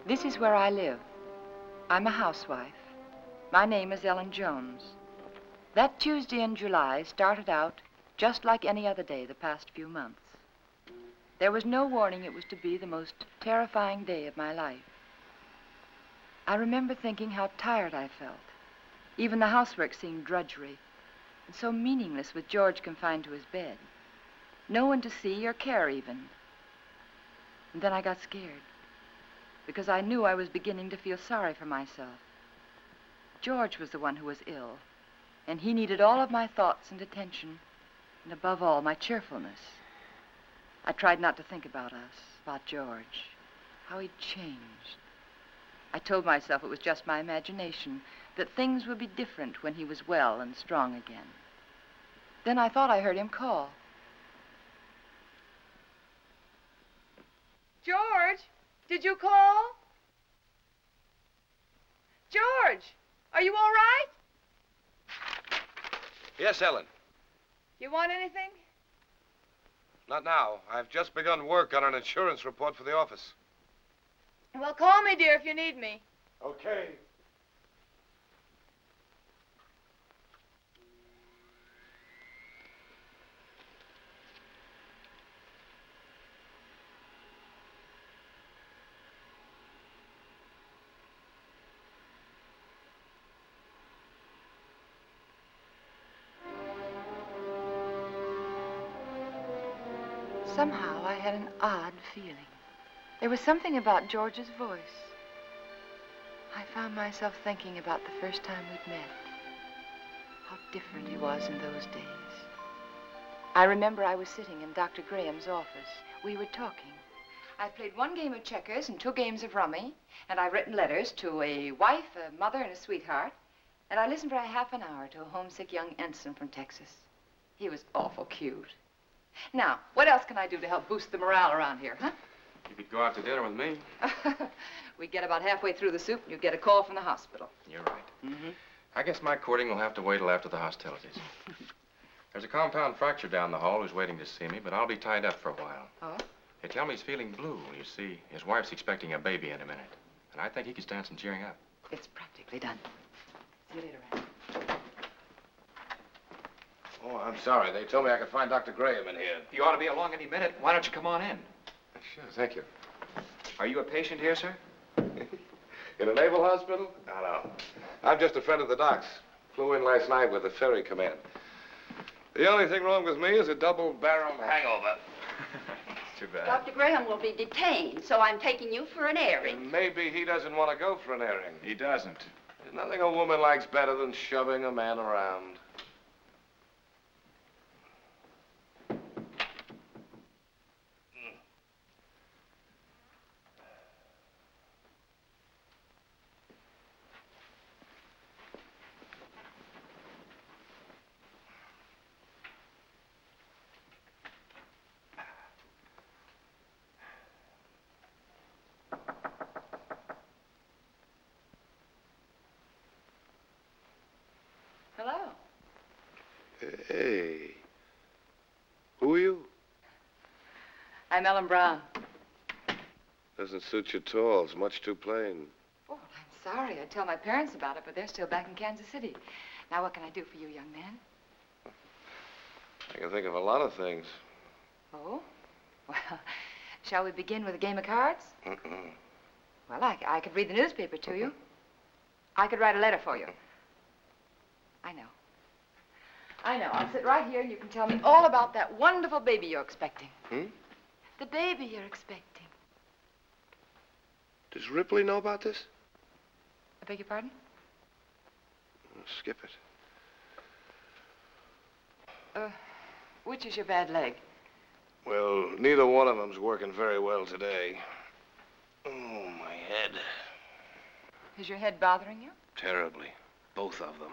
This is where I live. I'm a housewife. My name is Ellen Jones. That Tuesday in July started out just like any other day the past few months. There was no warning it was to be the most terrifying day of my life. I remember thinking how tired I felt. Even the housework seemed drudgery and so meaningless with George confined to his bed. No one to see or care even. And then I got scared because I knew I was beginning to feel sorry for myself. George was the one who was ill, and he needed all of my thoughts and attention, and above all, my cheerfulness. I tried not to think about us, about George, how he'd changed. I told myself it was just my imagination, that things would be different when he was well and strong again. Then I thought I heard him call. George, did you call? George, are you all right? Yes, Ellen. You want anything? Not now. I've just begun work on an insurance report for the office. Well, call me, dear, if you need me. Okay. Somehow I had an odd feeling. There was something about George's voice. I found myself thinking about the first time we'd met. How different he was in those days. I remember I was sitting in Dr. Graham's office. We were talking. I'd played one game of checkers and 2 games of rummy, and I'd written letters to a wife, a mother, and a sweetheart, and I listened for a half an hour to a homesick young ensign from Texas. He was awful cute. Now, what else can I do to help boost the morale around here, huh? You could go out to dinner with me. We'd get about halfway through the soup and you'd get a call from the hospital. You're right. I guess my courting will have to wait till after the hostilities. There's a compound fracture down the hall who's waiting to see me, but I'll be tied up for a while. Oh? They tell me he's feeling blue. You see, his wife's expecting a baby in a minute. And I think he could stand some cheering up. It's practically done. See you later, Ann. Oh, I'm sorry. They told me I could find Dr. Graham in here. You ought to be along any minute. Why don't you come on in? Sure, thank you. Are you a patient here, sir? In a naval hospital? No. I'm just a friend of the doc's. Flew in last night with the ferry command. The only thing wrong with me is a double-barreled hangover. It's too bad. Dr. Graham will be detained, so I'm taking you for an airing. And maybe he doesn't want to go for an airing. He doesn't. There's nothing a woman likes better than shoving a man around. Hello. Hey. Who are you? I'm Ellen Brown. Doesn't suit you at all. It's much too plain. Oh, I'm sorry. I'd tell my parents about it, but they're still back in Kansas City. Now, what can I do for you, young man? I can think of a lot of things. Oh? Well, shall we begin with a game of cards? Well, I could read the newspaper to you. I could write a letter for you. I know. I'll sit right here and you can tell me all about that wonderful baby you're expecting. The baby you're expecting. Does Ripley know about this? I beg your pardon? Skip it. Which is your bad leg? Well, neither one of them's working very well today. Oh, my head. Is your head bothering you? Terribly. Both of them.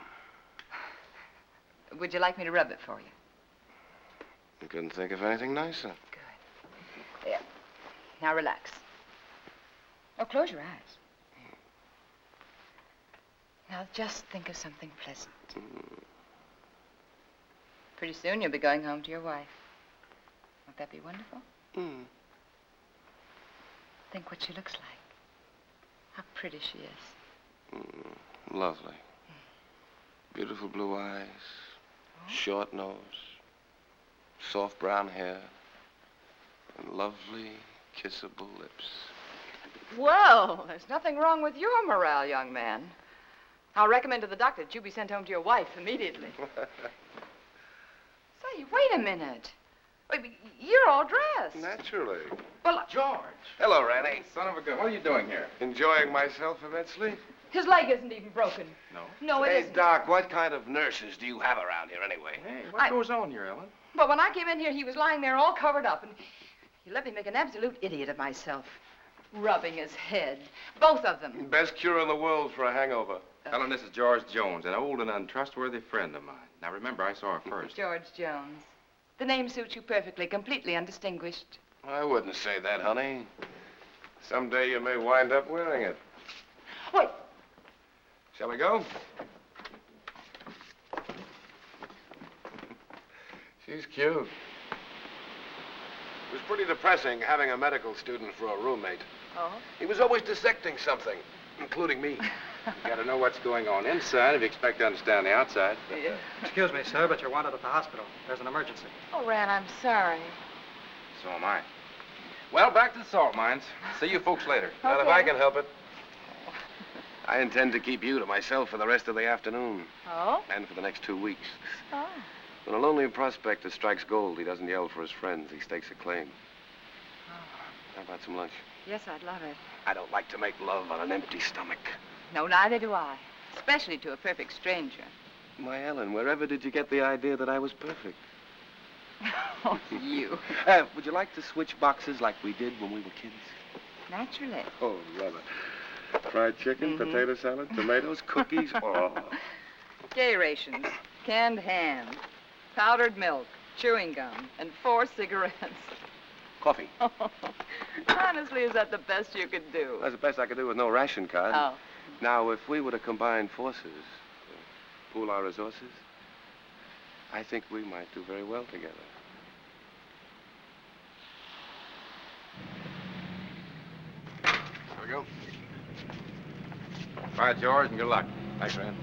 Would you like me to rub it for you? You couldn't think of anything nicer. Good. There. Now relax. Oh, close your eyes. Now just think of something pleasant. Pretty soon you'll be going home to your wife. Won't that be wonderful? Think what she looks like. How pretty she is. Lovely. Beautiful blue eyes, short nose, soft brown hair, and lovely, kissable lips. Well, there's nothing wrong with your morale, young man. I'll recommend to the doctor that you be sent home to your wife immediately. Say, wait a minute. Wait, you're all dressed. Naturally. Well, George! Hello, Ranny. Son of a gun, what are you doing here? Enjoying myself immensely? his leg isn't even broken. No? No, it Hey, isn't. Doc, what kind of nurses do you have around here anyway? Hey, what goes on here, Ellen? But when I came in here, he was lying there all covered up, and he let me make an absolute idiot of myself. Rubbing his head. Both of them. Best cure in the world for a hangover. Ellen, this is George Jones, an old and untrustworthy friend of mine. Now, remember, I saw her first. George Jones. The name suits you perfectly, completely undistinguished. I wouldn't say that, honey. Someday you may wind up wearing it. Wait. Shall we go? She's cute. It was pretty depressing having a medical student for a roommate. Oh? He was always dissecting something, including me. You gotta know what's going on inside if you expect to understand the outside. Yeah. Excuse me, sir, but you're wanted at the hospital. There's an emergency. Oh, Ran, I'm sorry. So am I. Well, back to the salt mines. See you folks later. Not if I can help it. I intend to keep you to myself for the rest of the afternoon. Oh? And for the next 2 weeks. Oh. When a lonely prospector strikes gold, he doesn't yell for his friends. He stakes a claim. How about some lunch? Yes, I'd love it. I don't like to make love on an empty stomach. No, neither do I. Especially to a perfect stranger. My Ellen, wherever did you get the idea that I was perfect? Oh, you. Would you like to switch boxes like we did when we were kids? Naturally. Oh, rather. Fried chicken, potato salad, tomatoes, cookies. Oh. Gay rations, canned ham, powdered milk, chewing gum, and 4 cigarettes. Coffee. Honestly, is that the best you could do? That's the best I could do with no ration card. Oh. Now, if we were to combine forces, pool our resources, I think we might do very well together. Here we go. Bye, George, and good luck. Thanks, Ren.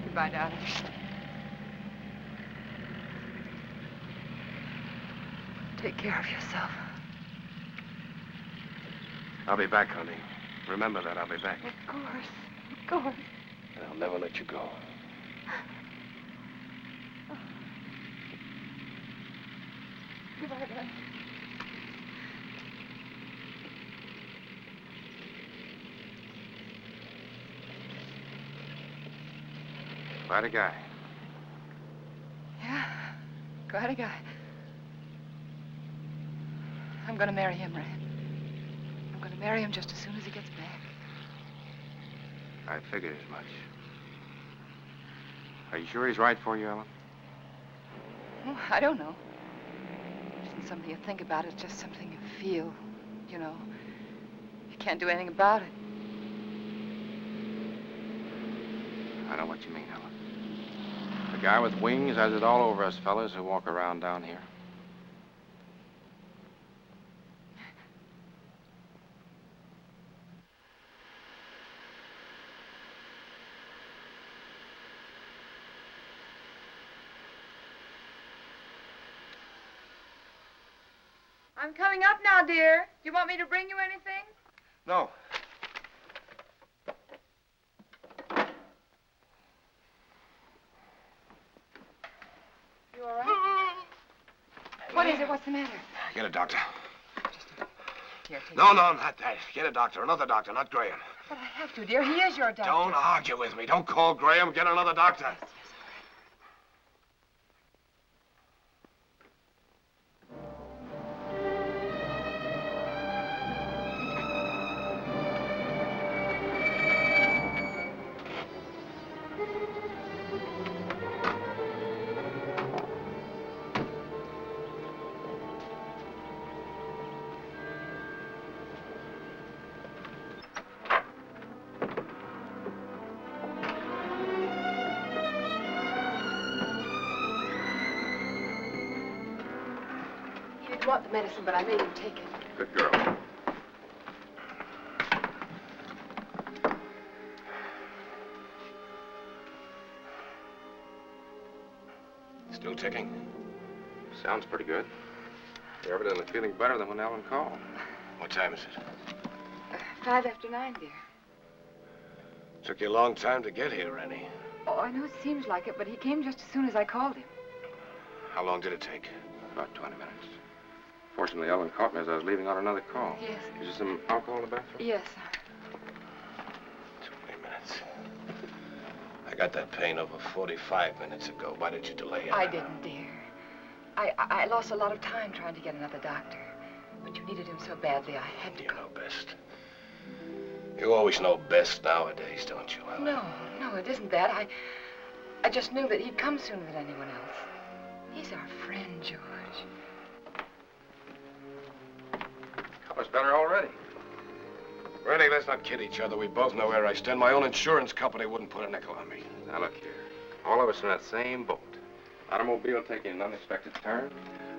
Goodbye, darling. Take care of yourself. I'll be back, honey. Remember that, I'll be back. Of course. Of course. And I'll never let you go. Goodbye, darling. Quite a guy. Yeah, quite a guy. I'm gonna marry him, Ran. I'm gonna marry him just as soon as he gets back. I figured as much. Are you sure he's right for you, Ellen? Oh, I don't know. It isn't something you think about, it's just something you feel. You know, you can't do anything about it. I know what you mean, Ellen. The guy with wings has it all over us fellas who walk around down here. I'm coming up now, dear. Do you want me to bring you anything? No. You all right? What is it? What's the matter? Get a doctor. Here, take No, not that. Get a doctor. Another doctor, not Graham. But I have to, dear. He is your doctor. Don't argue with me. Don't call Graham. Get another doctor. He didn't want the medicine, but I made him take it. Good girl. Still ticking? Sounds pretty good. You're evidently feeling better than when Ellen called. What time is it? 5 after 9, dear. Took you a long time to get here, Rennie. Oh, I know it seems like it, but he came just as soon as I called him. How long did it take? About 20 minutes. Fortunately, Ellen caught me as I was leaving on another call. Yes. Is there some alcohol in the bathroom? Yes. 20 minutes. I got that pain over 45 minutes ago. Why did you delay it? I didn't, dear. I lost a lot of time trying to get another doctor. But you needed him so badly, I had to You go. know best. You always know best nowadays, don't you, Ellen? No, it isn't that. I just knew that he'd come sooner than anyone else. He's our friend, George. Color's better already. Rennie, let's not kid each other. We both know where I stand. My own insurance company wouldn't put a nickel on me. Now, look here. All of us are in that same boat. Automobile taking an unexpected turn,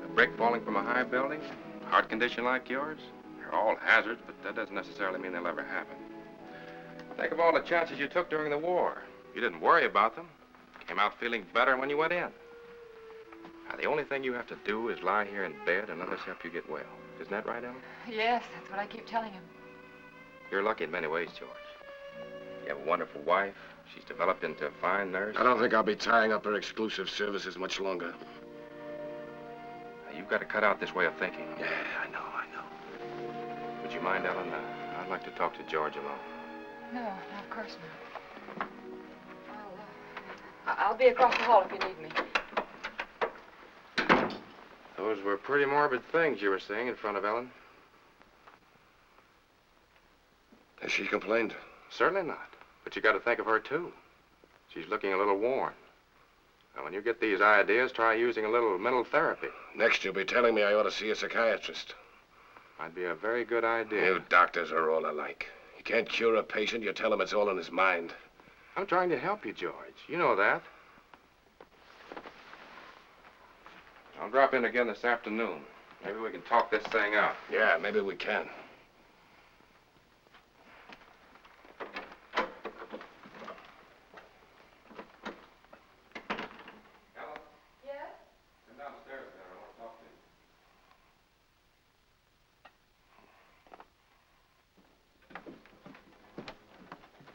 a brick falling from a high building, heart condition like yours. They're all hazards, but that doesn't necessarily mean they'll ever happen. Think of all the chances you took during the war. You didn't worry about them. Came out feeling better when you went in. Now, the only thing you have to do is lie here in bed and let us help you get well. Isn't that right, Ellen? Yes, that's what I keep telling him. You're lucky in many ways, George. You have a wonderful wife. She's developed into a fine nurse. I don't think I'll be tying up her exclusive services much longer. Now, you've got to cut out this way of thinking. Yeah, I know. Would you mind, Ellen? I'd like to talk to George alone. No, of course not. I'll be across the hall if you need me. Those were pretty morbid things you were saying in front of Ellen. Has she complained? Certainly not. But you got to think of her, too. She's looking a little worn. Now, when you get these ideas, try using a little mental therapy. Next, you'll be telling me I ought to see a psychiatrist. Might be a very good idea. You doctors are all alike. You can't cure a patient, you tell him it's all in his mind. I'm trying to help you, George. You know that. I'll drop in again this afternoon. Maybe we can talk this thing out. Yeah, maybe we can.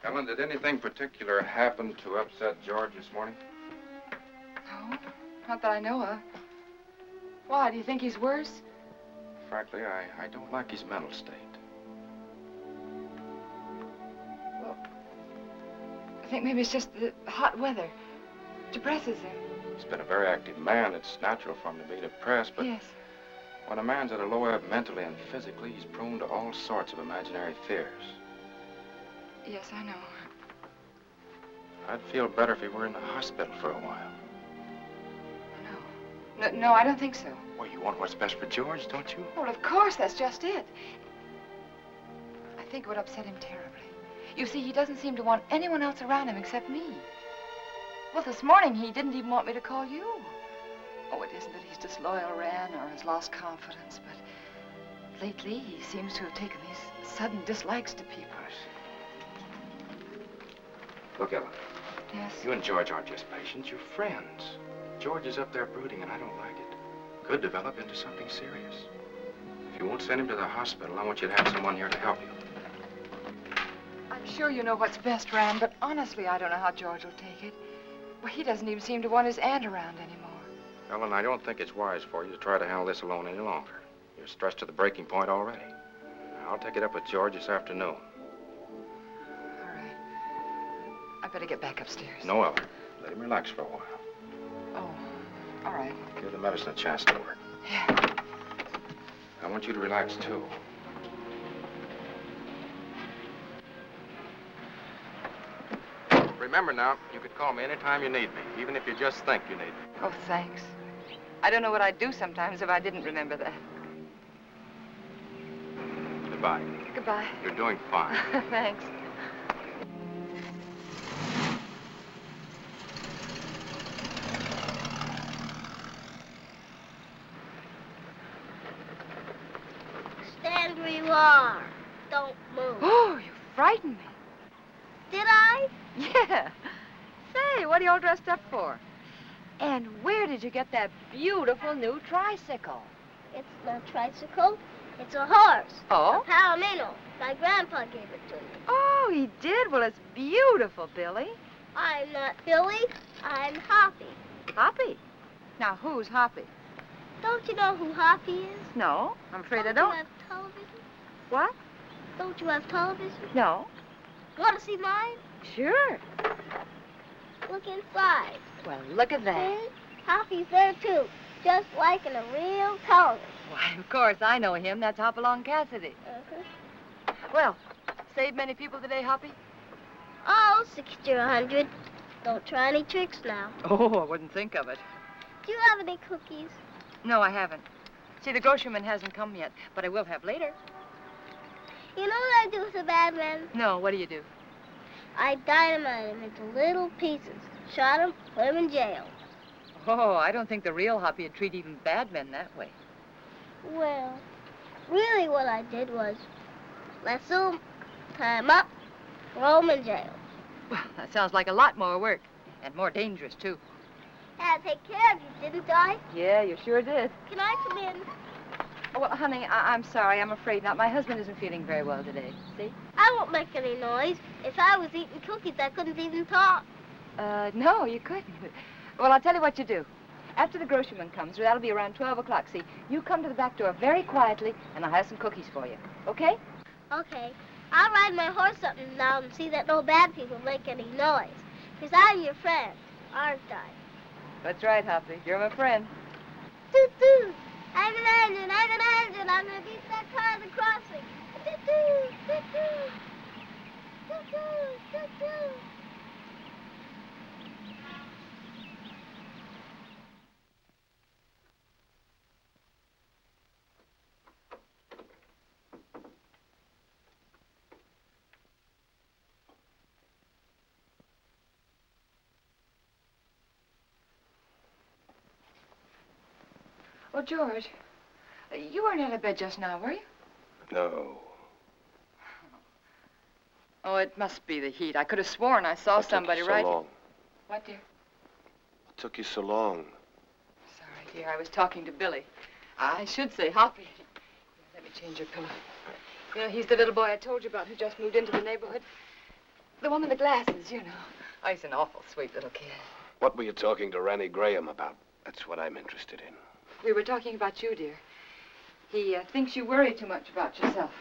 Ellen, did anything particular happen to upset George this morning? No, not that I know of. Why, do you think he's worse? Frankly, I don't like his mental state. Well, I think maybe it's just the hot weather. Depresses him. He's been a very active man. It's natural for him to be depressed, but Yes. when a man's at a low ebb mentally and physically, he's prone to all sorts of imaginary fears. Yes, I know. I'd feel better if he were in the hospital for a while. No, I don't think so. Well, you want what's best for George, don't you? Well, of course, that's just it. I think it would upset him terribly. You see, he doesn't seem to want anyone else around him except me. Well, this morning, he didn't even want me to call you. Oh, it isn't that he's disloyal, Ran, or has lost confidence, but lately, he seems to have taken these sudden dislikes to people. Look, Ellen, Yes? you and George aren't just patients, you're friends. George is up there brooding, and I don't like it. Could develop into something serious. If you won't send him to the hospital, I want you to have someone here to help you. I'm sure you know what's best, Ran, but honestly, I don't know how George will take it. Well, he doesn't even seem to want his aunt around anymore. Ellen, I don't think it's wise for you to try to handle this alone any longer. You're stressed to the breaking point already. I'll take it up with George this afternoon. All right. I better get back upstairs. No, Ellen. Let him relax for a while. Oh, all right. Give the medicine a chance to work. Yeah. I want you to relax, too. Remember now, you can call me anytime you need me, even if you just think you need me. Oh, thanks. I don't know what I'd do sometimes if I didn't remember that. Goodbye. Goodbye. You're doing fine. Thanks. Stand where you are. Don't move. Oh, you frightened me. Did I? Yeah. Say, what are you all dressed up for? And where did you get that beautiful new tricycle? It's not a tricycle. It's a horse. Oh? A palomino. My grandpa gave it to me. Oh, he did? Well, it's beautiful, Billy. I'm not Billy. I'm Hoppy. Hoppy? Now, who's Hoppy? Don't you know who Hoppy is? No, I'm afraid I Don't don't. you have television? What? Don't you have television? No. Want to see mine? Sure. Look inside. Well, look at that. See? Hoppy's there, too. Just like in a real television. Why, of course, I know him. That's Hopalong Cassidy. Uh-huh. Well, saved many people today, Hoppy? Oh, 60 or 100. Don't try any tricks now. Oh, I wouldn't think of it. Do you have any cookies? No, I haven't. See, the grocerman hasn't come yet, but I will have later. You know what I do with a bad man? No, what do you do? I dynamite him into little pieces. Shot him, put him in jail. Oh, I don't think the real Hoppy would treat even bad men that way. Well, really what I did was lasso him, tie him up, throw him in jail. Well, that sounds like a lot more work, and more dangerous, too. Had to take care of you, didn't I? Yeah, you sure did. Can I come in? Oh, well, honey, I'm sorry. I'm afraid not. My husband isn't feeling very well today. See? I won't make any noise. If I was eating cookies, I couldn't even talk. No, you couldn't. Well, I'll tell you what you do. After the grocerman comes, that'll be around 12 o'clock, see? You come to the back door very quietly, and I'll have some cookies for you. Okay? Okay. I'll ride my horse up and down and see that no bad people make any noise. Because I'm your friend, aren't I? That's right, Hoppy. You're my friend. Toot-toot! I'm an engine, I'm an engine. I'm going to beat that car at the crossing. Toot-toot! Toot-toot! Toot-toot! Toot-toot! Oh, George, you weren't out of bed just now, were you? No. Oh, it must be the heat. I could have sworn I saw somebody so right. long? What, dear? What took you so long? Sorry, dear. I was talking to Billy. I should say Hoppy. Here, let me change your pillow. You know, he's the little boy I told you about who just moved into the neighborhood. The one with the glasses, you know. Oh, he's an awful sweet little kid. What were you talking to Ranny Graham about? That's what I'm interested in. We were talking about you, dear. He thinks you worry too much about yourself.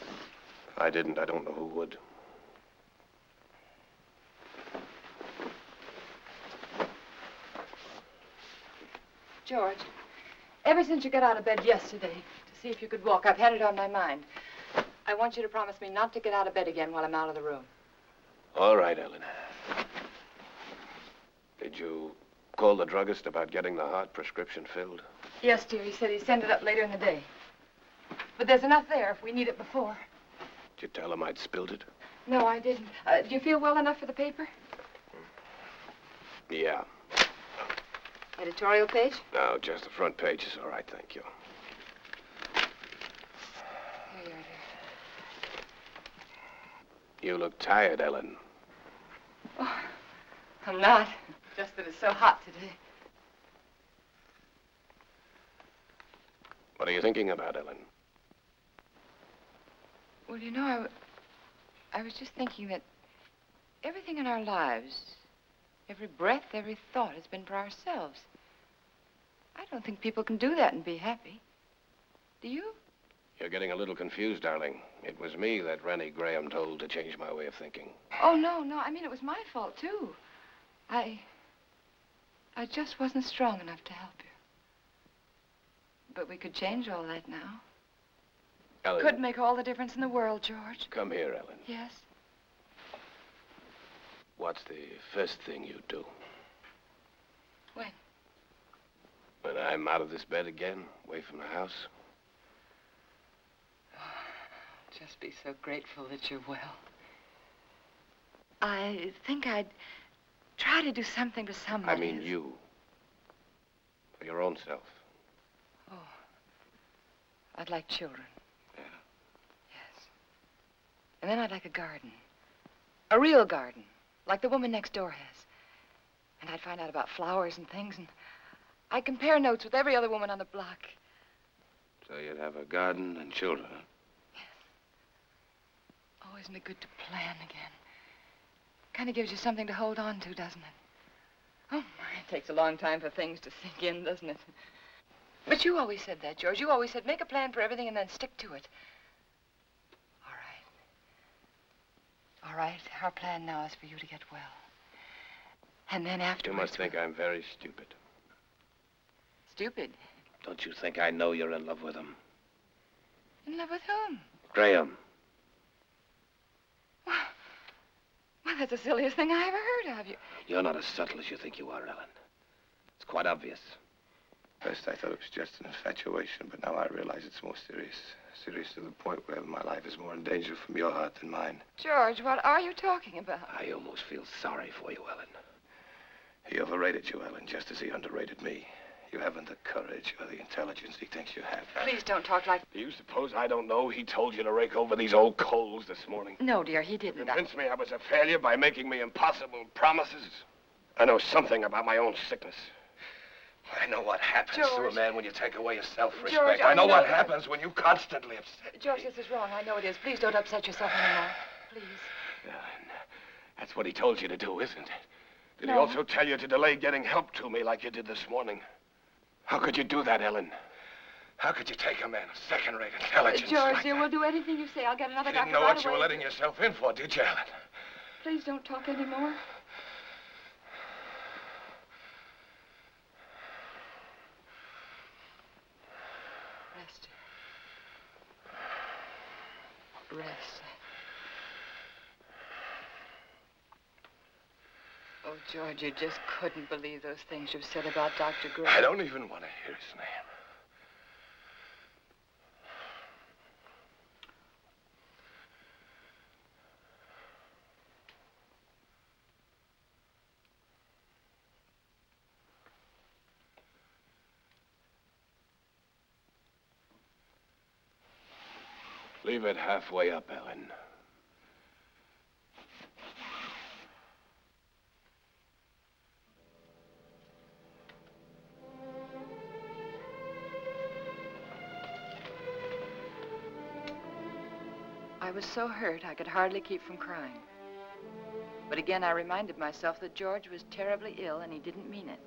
If I didn't, I don't know who would. George, ever since you got out of bed yesterday to see if you could walk, I've had it on my mind. I want you to promise me not to get out of bed again while I'm out of the room. All right, Ellen. Did you call the druggist about getting the heart prescription filled? Yes, dear. He said he'd send it up later in the day. But there's enough there if we need it before. Did you tell him I'd spilled it? No, I didn't. Do you feel well enough for the paper? Yeah. Editorial page? No, just the front page is all right, thank you. Here you are, dear. You look tired, Ellen. Oh, I'm not. Just that it's so hot today. What are you thinking about, Ellen? Well, you know, I was just thinking that everything in our lives, every breath, every thought has been for ourselves. I don't think people can do that and be happy. Do you? You're getting a little confused, darling. It was me that Ranny Graham told to change my way of thinking. Oh, no. I mean, it was my fault, too. I just wasn't strong enough to help you. But we could change all that now. Ellen. Could make all the difference in the world, George. Come here, Ellen. Yes? What's the first thing you do? When? When I'm out of this bed again, away from the house? Just be so grateful that you're well. I think I'd try to do something to somebody. I mean you. For your own self. Oh. I'd like children. Yeah. Yes. And then I'd like a garden. A real garden. Like the woman next door has. And I'd find out about flowers and things, and I'd compare notes with every other woman on the block. So you'd have a garden and children, huh? Oh, isn't it good to plan again? Kind of gives you something to hold on to, doesn't it? Oh, my, it takes a long time for things to sink in, doesn't it? But you always said that, George. You always said make a plan for everything and then stick to it. All right. All right, our plan now is for you to get well. And then afterwards... You must think I'm very stupid. Stupid? Don't you think I know you're in love with him? In love with whom? Graham. Well, that's the silliest thing I ever heard of. You're not as subtle as you think you are, Ellen. It's quite obvious. First, I thought it was just an infatuation, but now I realize it's more serious. Serious to the point where my life is more in danger from your heart than mine. George, what are you talking about? I almost feel sorry for you, Ellen. He overrated you, Ellen, just as he underrated me. You haven't the courage or the intelligence he thinks you have. Please don't talk like... Do you suppose I don't know he told you to rake over these old coals this morning? No, dear, he didn't. Convinced me I was a failure by making me impossible promises. I know something about my own sickness. I know what happens to a man when you take away his self-respect. George, I know what happens when you constantly upset. George, this is wrong. I know it is. Please don't upset yourself anymore. Please. That's what he told you to do, isn't it? Did he No. also tell you to delay getting help to me like you did this morning? How could you do that, Ellen? How could you take a man of second-rate intelligence George, like dear, that? we'll do anything you say. I'll get another You didn't doctor know right what you away. were letting yourself in for, did you, Ellen? Please don't talk anymore. Rest. Rest. Oh, George, you just couldn't believe those things you've said about Dr. Gray. I don't even want to hear his name. Leave it halfway up, Ellen. I was so hurt I could hardly keep from crying. But again, I reminded myself that George was terribly ill and he didn't mean it.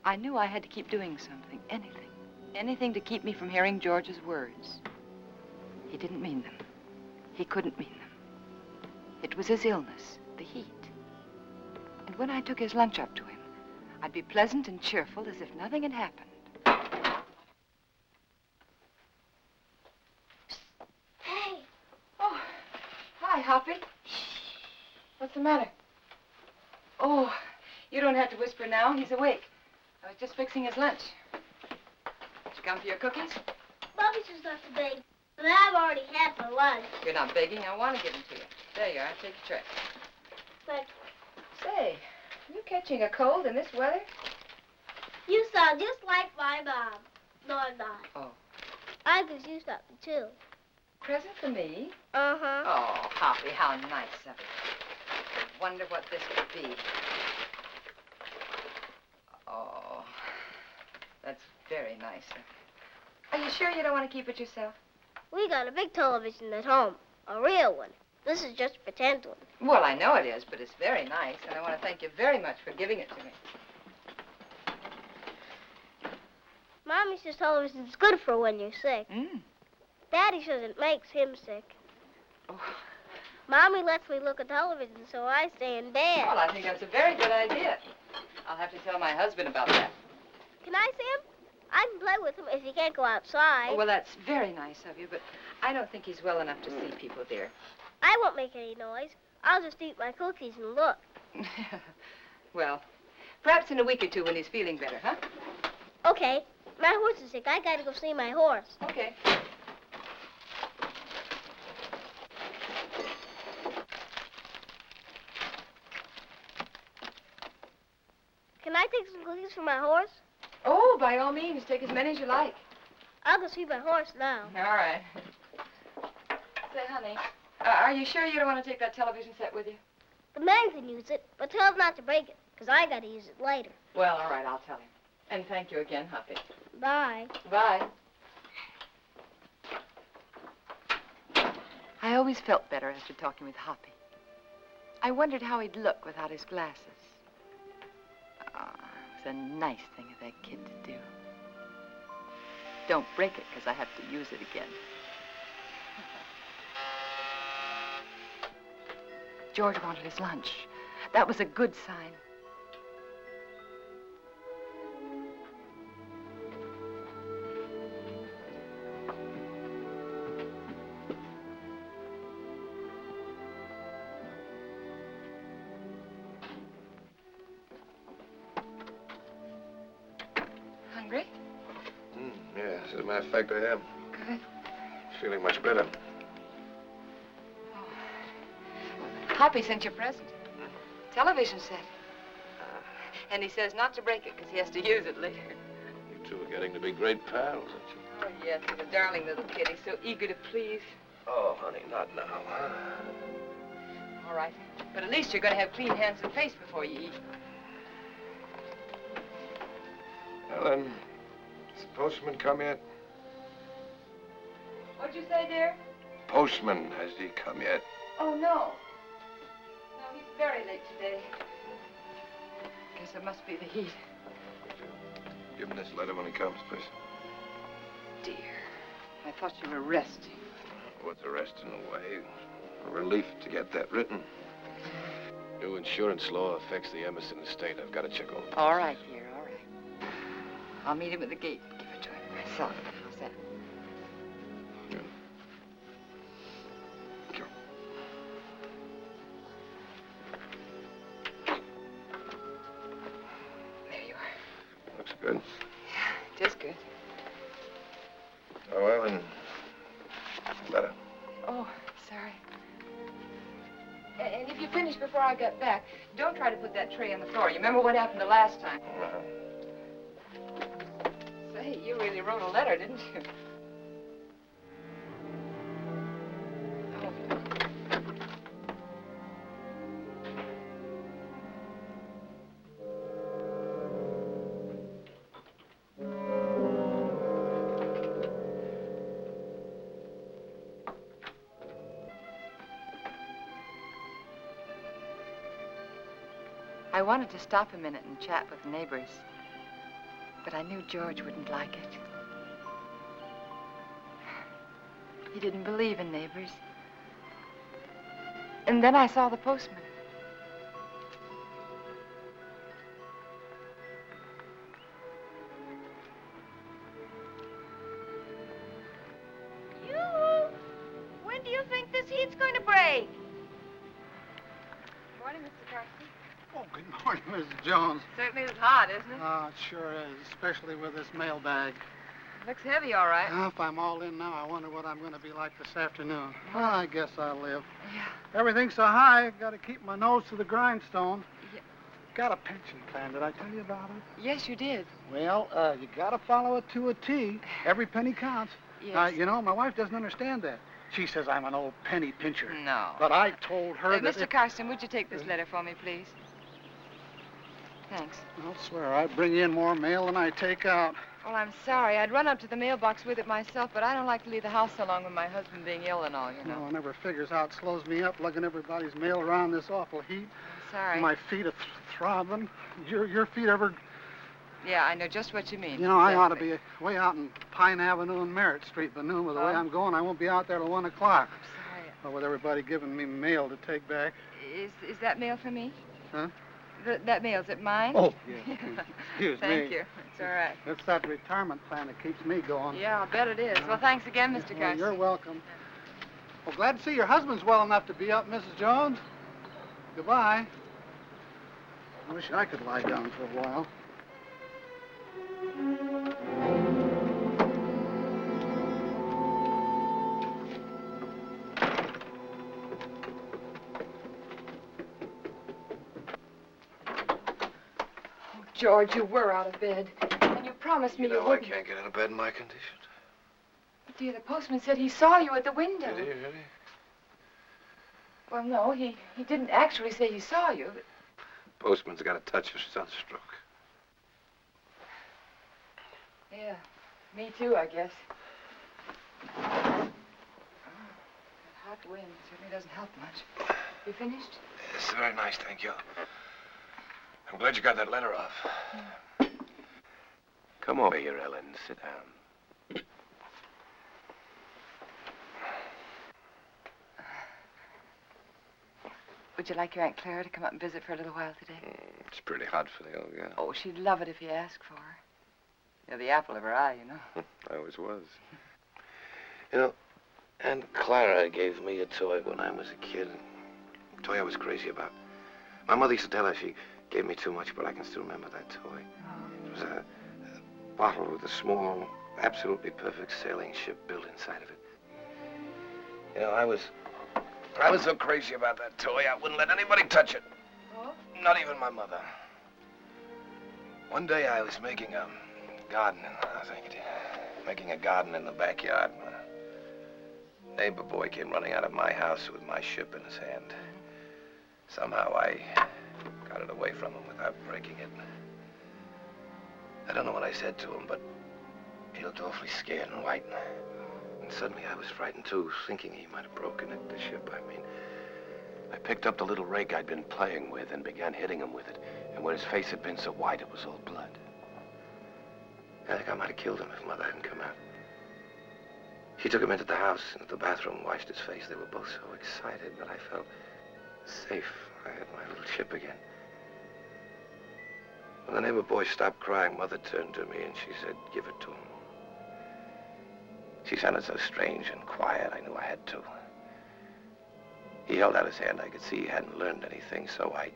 I knew I had to keep doing something, anything. Anything to keep me from hearing George's words. He didn't mean them. He couldn't mean them. It was his illness, the heat. And when I took his lunch up to him, I'd be pleasant and cheerful as if nothing had happened. Hey. Oh, hi, Hoppy. What's the matter? Oh, you don't have to whisper now. He's awake. I was just fixing his lunch. Did you come for your cookies? Bobby's just left the bake, but I've already had my lunch. You're not begging. I want to give them to you. There you are. Take your tray. But Say, are you catching a cold in this weather? you sound just like my mom. No, I'm not. Oh. I could use something, too. Present for me? Uh-huh. Oh, Hoppy, how nice of you. I wonder what this could be. Oh, that's very nice of you. Are you sure you don't want to keep it yourself? We got a big television at home, a real one. This is just a pretend one. Well, I know it is, but it's very nice, and I want to thank you very much for giving it to me. Mommy says television's good for when you're sick. Mm. Daddy says it makes him sick. Oh. Mommy lets me look at television, so I stay in bed. Well, I think that's a very good idea. I'll have to tell my husband about that. Can I see him? I can play with him if he can't go outside. Oh, well, that's very nice of you, but I don't think he's well enough to see people, dear. I won't make any noise. I'll just eat my cookies and look. Well, perhaps in a week or two when he's feeling better, huh? Okay. My horse is sick. I gotta go see my horse. Okay. Can I take some cookies for my horse? Oh, by all means, take as many as you like. I'll go see my horse now. All right. Say, honey, are you sure you don't want to take that television set with you? The man can use it, but tell him not to break it, because I gotta use it later. Well, all right, I'll tell him. And thank you again, Huffy. Bye. Bye. I always felt better after talking with Hoppy. I wondered how he'd look without his glasses. Ah, it was a nice thing of that kid to do. Don't break it, because I have to use it again. George wanted his lunch. That was a good sign. Hungry? Yeah, as a matter of fact, I am. Good. Feeling much better. Hoppy sent you a present. Television set. And he says not to break it because he has to use it later. You two are getting to be great pals, aren't you? Oh, yes, he's a darling little kid. He's so eager to please. Oh, honey, not now. All right. But at least you're going to have clean hands and face before you eat. Ellen, has the postman come yet? What'd you say, dear? Postman, has he come yet? Oh, no. No, he's very late today. Guess it must be the heat. Would you give him this letter when he comes, please? Dear, I thought you were resting. What's a rest in a way? A relief to get that written. New insurance law affects the Emerson estate. I've got to check over. All right, dear, all right. I'll meet him at the gate and give it to him myself. How's that? Good. Thank you. There you are. Looks good. Yeah, just good. Oh, Ellen. Letter. Oh, sorry. And if you finish before I get back, don't try to put that tray on the floor. You remember what happened the last time? Say, you really wrote a letter, didn't you? I wanted to stop a minute and chat with the neighbors, but I knew George wouldn't like it. He didn't believe in neighbors. And then I saw the postman. You? When do you think this heat's going to break? Morning, Mr. Carson. Oh, good morning, Mrs. Jones. Certainly is hot, isn't it? Oh, it sure is, especially with this mailbag. Looks heavy, all right. Well, if I'm all in now, I wonder what I'm going to be like this afternoon. Well, I guess I'll live. Yeah. Everything's so high, I've got to keep my nose to the grindstone. Yeah. Got a pension plan. Did I tell you about it? Yes, you did. Well, you got to follow it to a T. Every penny counts. Yes. You know, my wife doesn't understand that. She says I'm an old penny pincher. No. But I told her that Mr. Carson, would you take this letter for me, please? Thanks. I'll swear I bring in more mail than I take out. Well, I'm sorry. I'd run up to the mailbox with it myself, but I don't like to leave the house so long with my husband being ill and all, you know. No, I never figures how it slows me up lugging everybody's mail around this awful heat. I'm sorry. My feet are throbbing. Your feet ever... Yeah, I know just what you mean. You know, I ought to be way out in Pine Avenue and Merritt Street, but noon, with the way Oh. I'm going, I won't be out there till 1 o'clock. I'm sorry. Well, with everybody giving me mail to take back. Is that mail for me? Huh? That mail, is it mine? Oh, yeah. Excuse me. Thank you. It's all right. It's that retirement plan that keeps me going. Yeah, I'll bet it is. Well, thanks again, Mr. Well, Garcia. you're welcome. Well, glad to see your husband's well enough to be up, Mrs. Jones. Goodbye. I wish I could lie down for a while. George, you were out of bed. And you promised me you I wouldn't. can't get out of bed in my condition. But, dear, the postman said he saw you at the window. Did he really? Well, no, he didn't actually say he saw you. But... Postman's got a touch of sunstroke. Yeah, me too, I guess. Oh, that hot wind certainly doesn't help much. You finished? It's very nice, thank you. I'm glad you got that letter off. Come over here, Ellen. Sit down. Would you like your Aunt Clara to come up and visit for a little while today? It's pretty hot for the old gal. Oh, she'd love it if you asked for her. You're the apple of her eye, you know. I always was. You know, Aunt Clara gave me a toy when I was a kid. A toy I was crazy about. My mother used to tell her she gave me too much, but I can still remember that toy. It was a bottle with a small, absolutely perfect sailing ship built inside of it. You know, I was so crazy about that toy, I wouldn't let anybody touch it. Oh? Not even my mother. One day I was making a garden, making a garden in the backyard. A neighbor boy came running out of my house with my ship in his hand. Somehow I got it away from him without breaking it. I don't know what I said to him, but he looked awfully scared and white. And suddenly I was frightened too, thinking he might have broken it, the ship, I mean. I picked up the little rake I'd been playing with and began hitting him with it. And where his face had been so white, it was all blood. I think I might have killed him if Mother hadn't come out. She took him into the house, into the bathroom, washed his face. They were both so excited, but I felt safe. I had my little ship again. When the neighbor boy stopped crying, Mother turned to me and she said, "Give it to him." She sounded so strange and quiet, I knew I had to. He held out his hand. I could see he hadn't learned anything, so I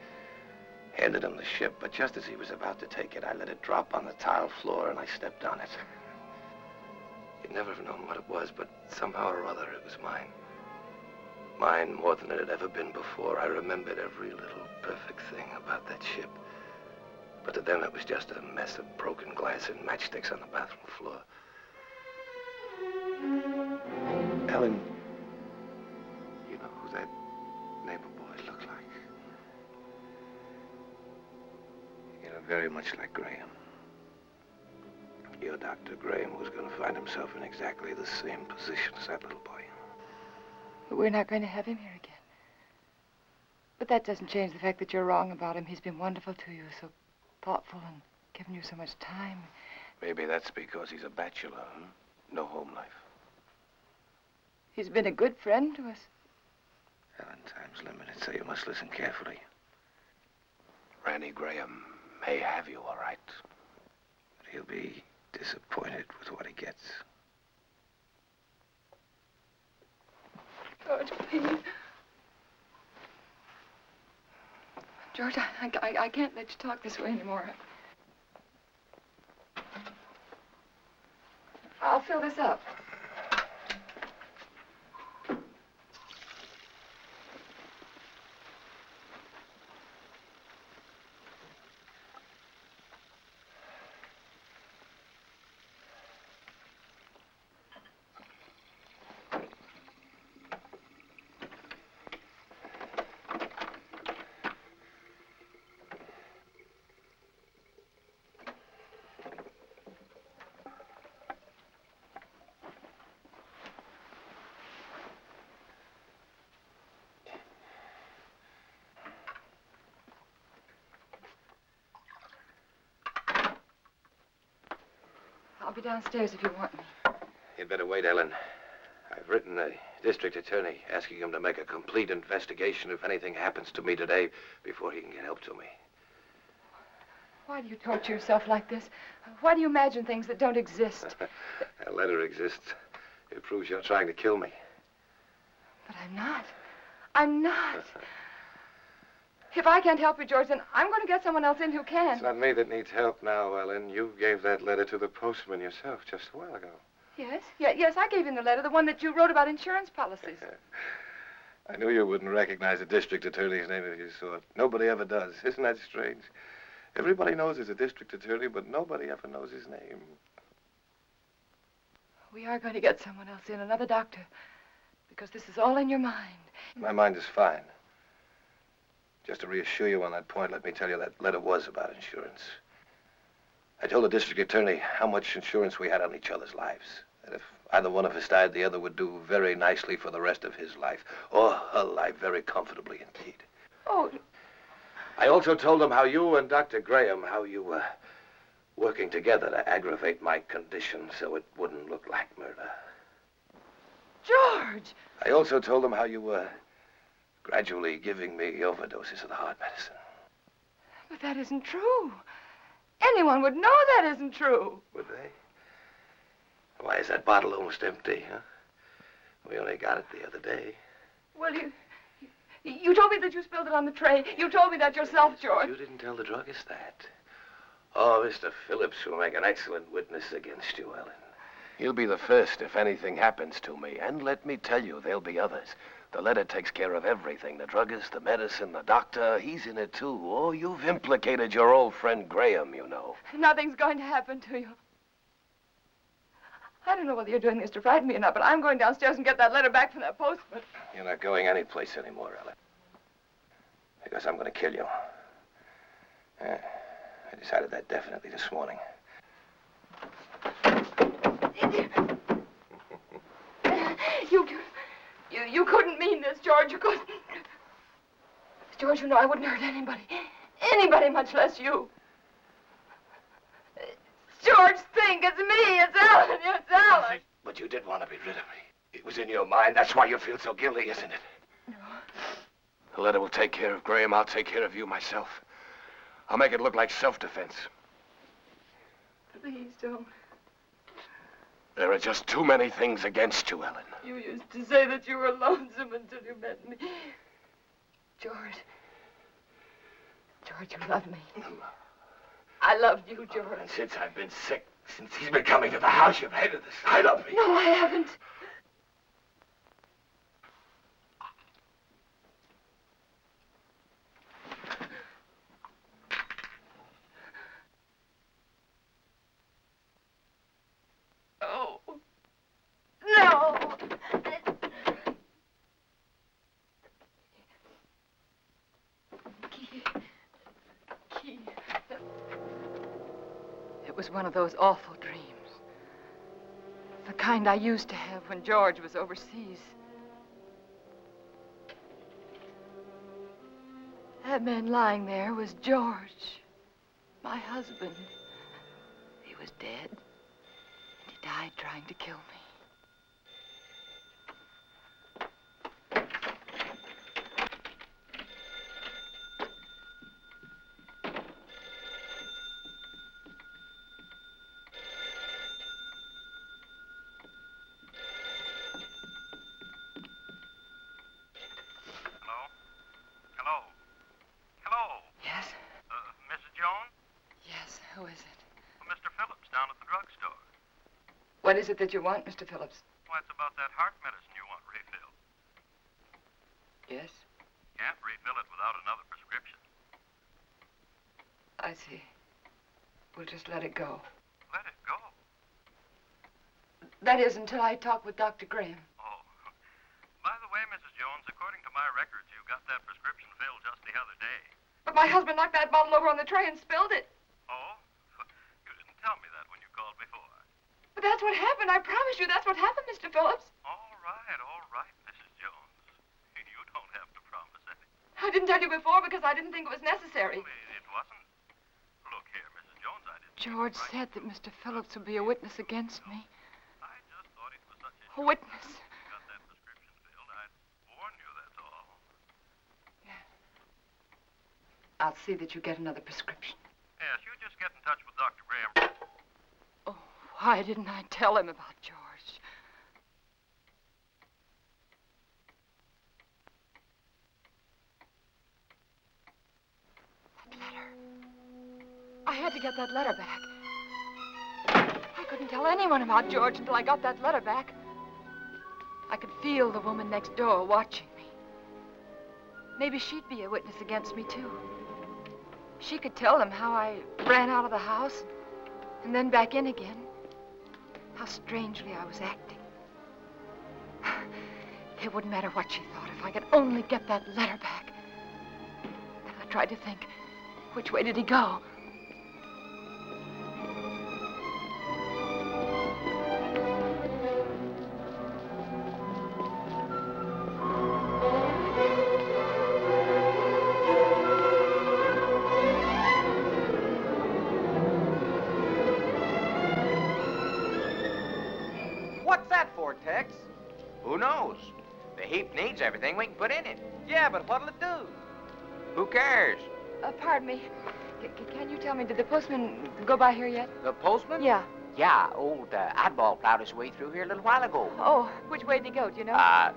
handed him the ship, but just as he was about to take it, I let it drop on the tile floor and I stepped on it. You'd never have known what it was, but somehow or other it was mine. Mine more than it had ever been before. I remembered every little perfect thing about that ship. But to them it was just a mess of broken glass and matchsticks on the bathroom floor. Ellen, you know who that neighbor boy looked like? You know, very much like Graham. Your Dr. Graham was going to find himself in exactly the same position as that little boy. But we're not going to have him here again. But that doesn't change the fact that you're wrong about him. He's been wonderful to you, so thoughtful and given you so much time. Maybe that's because he's a bachelor, huh? No home life. He's been a good friend to us. Ellen, time's limited, so you must listen carefully. Randy Graham may have you, all right. But he'll be disappointed with what he gets. George, please. George, I can't let you talk this way anymore. I'll fill this up. I'll be downstairs if you want me. You'd better wait, Ellen. I've written the district attorney asking him to make a complete investigation if anything happens to me today before he can get help to me. Why do you torture yourself like this? Why do you imagine things that don't exist? That letter exists. It proves you're trying to kill me. But I'm not. I'm not. If I can't help you, George, then I'm going to get someone else in who can. It's not me that needs help now, Ellen. You gave that letter to the postman yourself just a while ago. Yes? Yes, I gave him the letter, the one that you wrote about insurance policies. I knew you wouldn't recognize a district attorney's name if you saw it. Nobody ever does. Isn't that strange? Everybody knows he's a district attorney, but nobody ever knows his name. We are going to get someone else in, another doctor, because this is all in your mind. My mind is fine. Just to reassure you on that point, let me tell you that letter was about insurance. I told the district attorney how much insurance we had on each other's lives. That if either one of us died, the other would do very nicely for the rest of his life. Or her life, very comfortably indeed. Oh. I also told them how you and Dr. Graham, how you were working together to aggravate my condition so it wouldn't look like murder. George! I also told them how you were gradually giving me overdoses of the heart medicine. But that isn't true. Anyone would know that isn't true. Would they? Why is that bottle almost empty, huh? We only got it the other day. Well, you told me that you spilled it on the tray. You told me that yourself, George. You didn't tell the druggist that. Oh, Mr. Phillips will make an excellent witness against you, Ellen. He'll be the first if anything happens to me. And let me tell you, there'll be others. The letter takes care of everything. The druggist, the medicine, the doctor, he's in it too. Oh, you've implicated your old friend Graham, you know. Nothing's going to happen to you. I don't know whether you're doing this to frighten me or not, but I'm going downstairs and get that letter back from that postman. You're not going anyplace anymore, Ellen. Because I'm going to kill you. I decided that definitely this morning. You couldn't mean this, George. You couldn't. George, you know I wouldn't hurt anybody. Anybody, much less you. George, think. It's me. It's Ellen. It's Ellen. But you did want to be rid of me. It was in your mind. That's why you feel so guilty, isn't it? No. The letter will take care of Graham. I'll take care of you myself. I'll make it look like self-defense. Please don't. There are just too many things against you, Ellen. You used to say that you were lonesome until you met me. George. George, you love me. I loved you, George. And since I've been sick, since he's been coming to the house, you've hated the sight of me. No, I haven't. Oh. No. Key. It was one of those awful dreams. The kind I used to have when George was overseas. That man lying there was George, my husband. He was dead, and he died trying to kill me. What is it that you want, Mr. Phillips? Why, it's about that heart medicine you want refilled. Yes? Can't refill it without another prescription. I see. We'll just let it go. Let it go? That is, until I talk with Dr. Graham. Oh. By the way, Mrs. Jones, according to my records, you got that prescription filled just the other day. But my husband knocked that bottle over on the tray and spilled it. Oh? You didn't tell me that when you called before. But that's what happened. I promise you that's what happened, Mr. Phillips. All right, Mrs. Jones. You don't have to promise anything. I didn't tell you before because I didn't think it was necessary. Well, it wasn't. Look here, Mrs. Jones, I didn't George said that Mr. Phillips would be a witness against me. I just thought it was such a A witness. you got that prescription filled. I'd warn you, that's all. I'll see that you get another prescription. Yes, you just get in touch with Dr. Graham. Oh, why didn't I tell him about George? That letter. I had to get that letter back. I couldn't tell anyone about George until I got that letter back. I could feel the woman next door watching me. Maybe she'd be a witness against me, too. She could tell them how I ran out of the house and then back in again. How strangely I was acting. It wouldn't matter what she thought if I could only get that letter back. Then I tried to think, which way did he go? What's that for, Tex? Who knows? The heap needs everything we can put in it. Yeah, but what'll it do? Who cares? Pardon me. Can you tell me, did the postman go by here yet? The postman? Yeah. Yeah, old Oddball plowed his way through here a little while ago. Oh, which way did he go, do you know?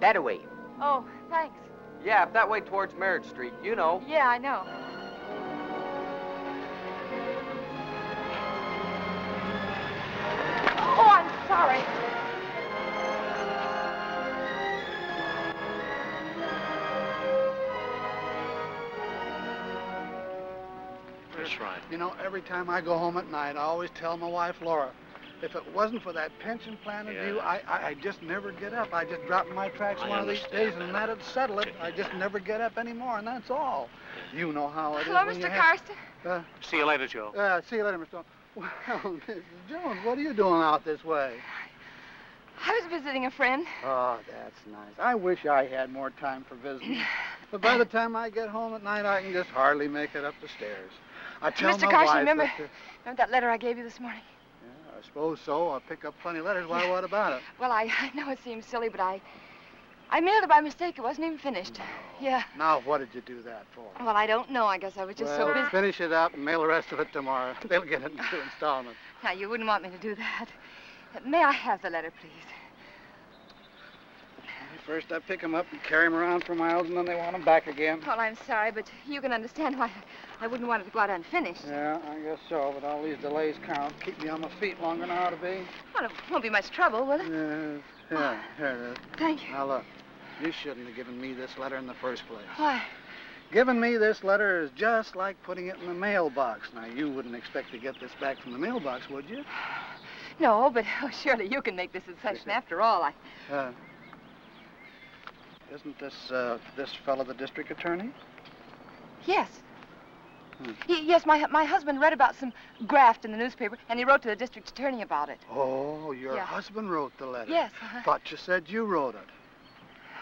That away. Oh, thanks. Yeah, up that way towards Merritt Street, you know. Yeah, I know. Oh, I'm sorry. That's right. You know, every time I go home at night, I always tell my wife, Laura, if it wasn't for that pension plan of you, I just never get up. I just drop in my tracks one of these days, and that'd settle it. I just never get up anymore, and that's all. You know how it is. Hello, when you Mr. have- Carson. See you later, Joe. See you later, Mr. Stone. Well, Mrs. Jones, what are you doing out this way? I was visiting a friend. Oh, that's nice. I wish I had more time for visiting. But by the time I get home at night, I can just hardly make it up the stairs. I tell Mr. my Carson, wife remember that, that letter I gave you this morning? yeah, I suppose so. I'll pick up plenty of letters. Why, what about it? Well, I know it seems silly, but I mailed it by mistake. It wasn't even finished. Yeah. Now, what did you do that for? Well, I don't know. I guess I was just so busy. Finish it up and mail the rest of it tomorrow. They'll get it in 2 installments. Now, you wouldn't want me to do that. May I have the letter, please? First, I pick them up and carry them around for miles, and then they want them back again. Well, I'm sorry, but you can understand why I wouldn't want it to go out unfinished. Yeah, I guess so, but all these delays count. Keep me on my feet longer than I ought to be. Well, it won't be much trouble, will it? Yes. Yeah, here it is. Thank you. Now, look, you shouldn't have given me this letter in the first place. Why? Giving me this letter is just like putting it in the mailbox. Now, you wouldn't expect to get this back from the mailbox, would you? No, but surely you can make this a session. After all, Isn't this fellow the district attorney? Yes. Yes, my husband read about some graft in the newspaper, and he wrote to the district attorney about it. Oh, your husband wrote the letter. Yes. Thought you said you wrote it.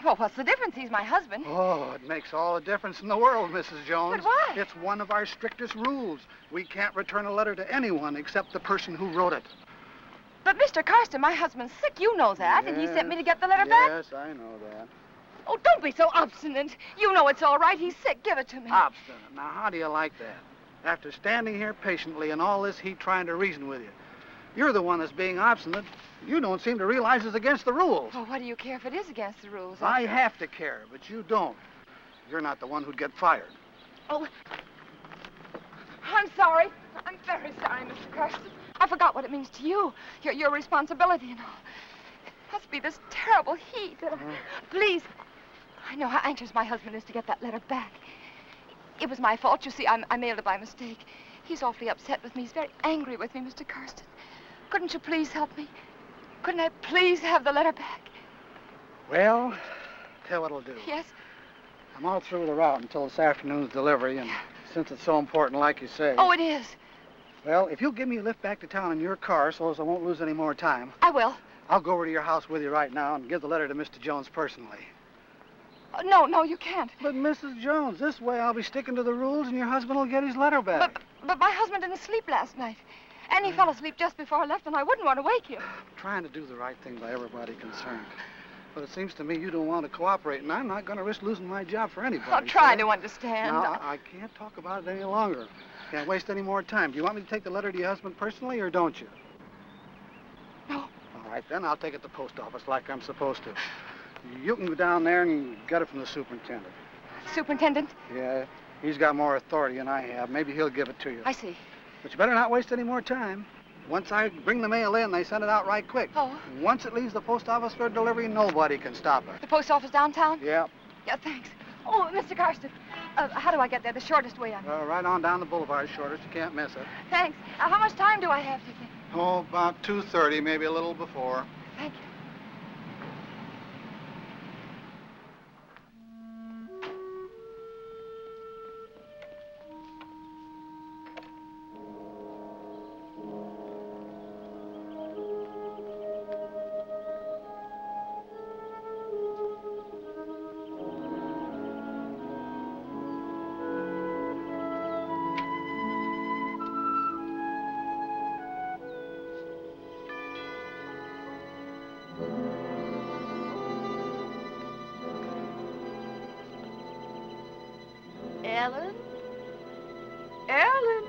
Well, what's the difference? He's my husband. Oh, it makes all the difference in the world, Mrs. Jones. But why? It's one of our strictest rules. We can't return a letter to anyone except the person who wrote it. But, Mr. Karsten, my husband's sick. You know that, and he sent me to get the letter back. Yes, I know that. Oh, don't be so obstinate. You know it's all right. He's sick. Give it to me. Obstinate. Now, how do you like that? After standing here patiently and all this heat trying to reason with you. You're the one that's being obstinate. You don't seem to realize it's against the rules. Well, what do you care if it is against the rules? I have to care, but you don't. You're not the one who'd get fired. Oh, I'm sorry. I'm very sorry, Mr. Karsten. I forgot what it means to you. Your responsibility and all. It must be this terrible heat. Please. I know how anxious my husband is to get that letter back. It was my fault. You see, I mailed it by mistake. He's awfully upset with me. He's very angry with me, Mr. Karsten. Couldn't you please help me? Couldn't I please have the letter back? Well, tell you what I'll do. Yes? I'm all through the route until this afternoon's delivery, and since it's so important, like you say... Oh, it is. Well, if you'll give me a lift back to town in your car so as I won't lose any more time... I will. I'll go over to your house with you right now and give the letter to Mr. Jones personally. Oh, no, you can't. But, Mrs. Jones, this way I'll be sticking to the rules and your husband will get his letter back. But my husband didn't sleep last night. And he fell asleep just before I left, and I wouldn't want to wake him. Trying to do the right thing by everybody concerned. But it seems to me you don't want to cooperate, and I'm not going to risk losing my job for anybody. I'll try to understand. Now, I can't talk about it any longer. Can't waste any more time. Do you want me to take the letter to your husband personally, or don't you? No. All right, then I'll take it to the post office like I'm supposed to. You can go down there and get it from the superintendent. Superintendent? Yeah, he's got more authority than I have. Maybe he'll give it to you. I see. But you better not waste any more time. Once I bring the mail in, they send it out right quick. Oh. Once it leaves the post office for delivery, nobody can stop it. The post office downtown? Yeah. Yeah, thanks. Oh, Mr. Carston, how do I get there? The shortest way on. Right on down the boulevard, shortest. You can't miss it. Thanks. How much time do I have, do you think? Oh, about 2:30, maybe a little before. Thank you. Ellen? Ellen?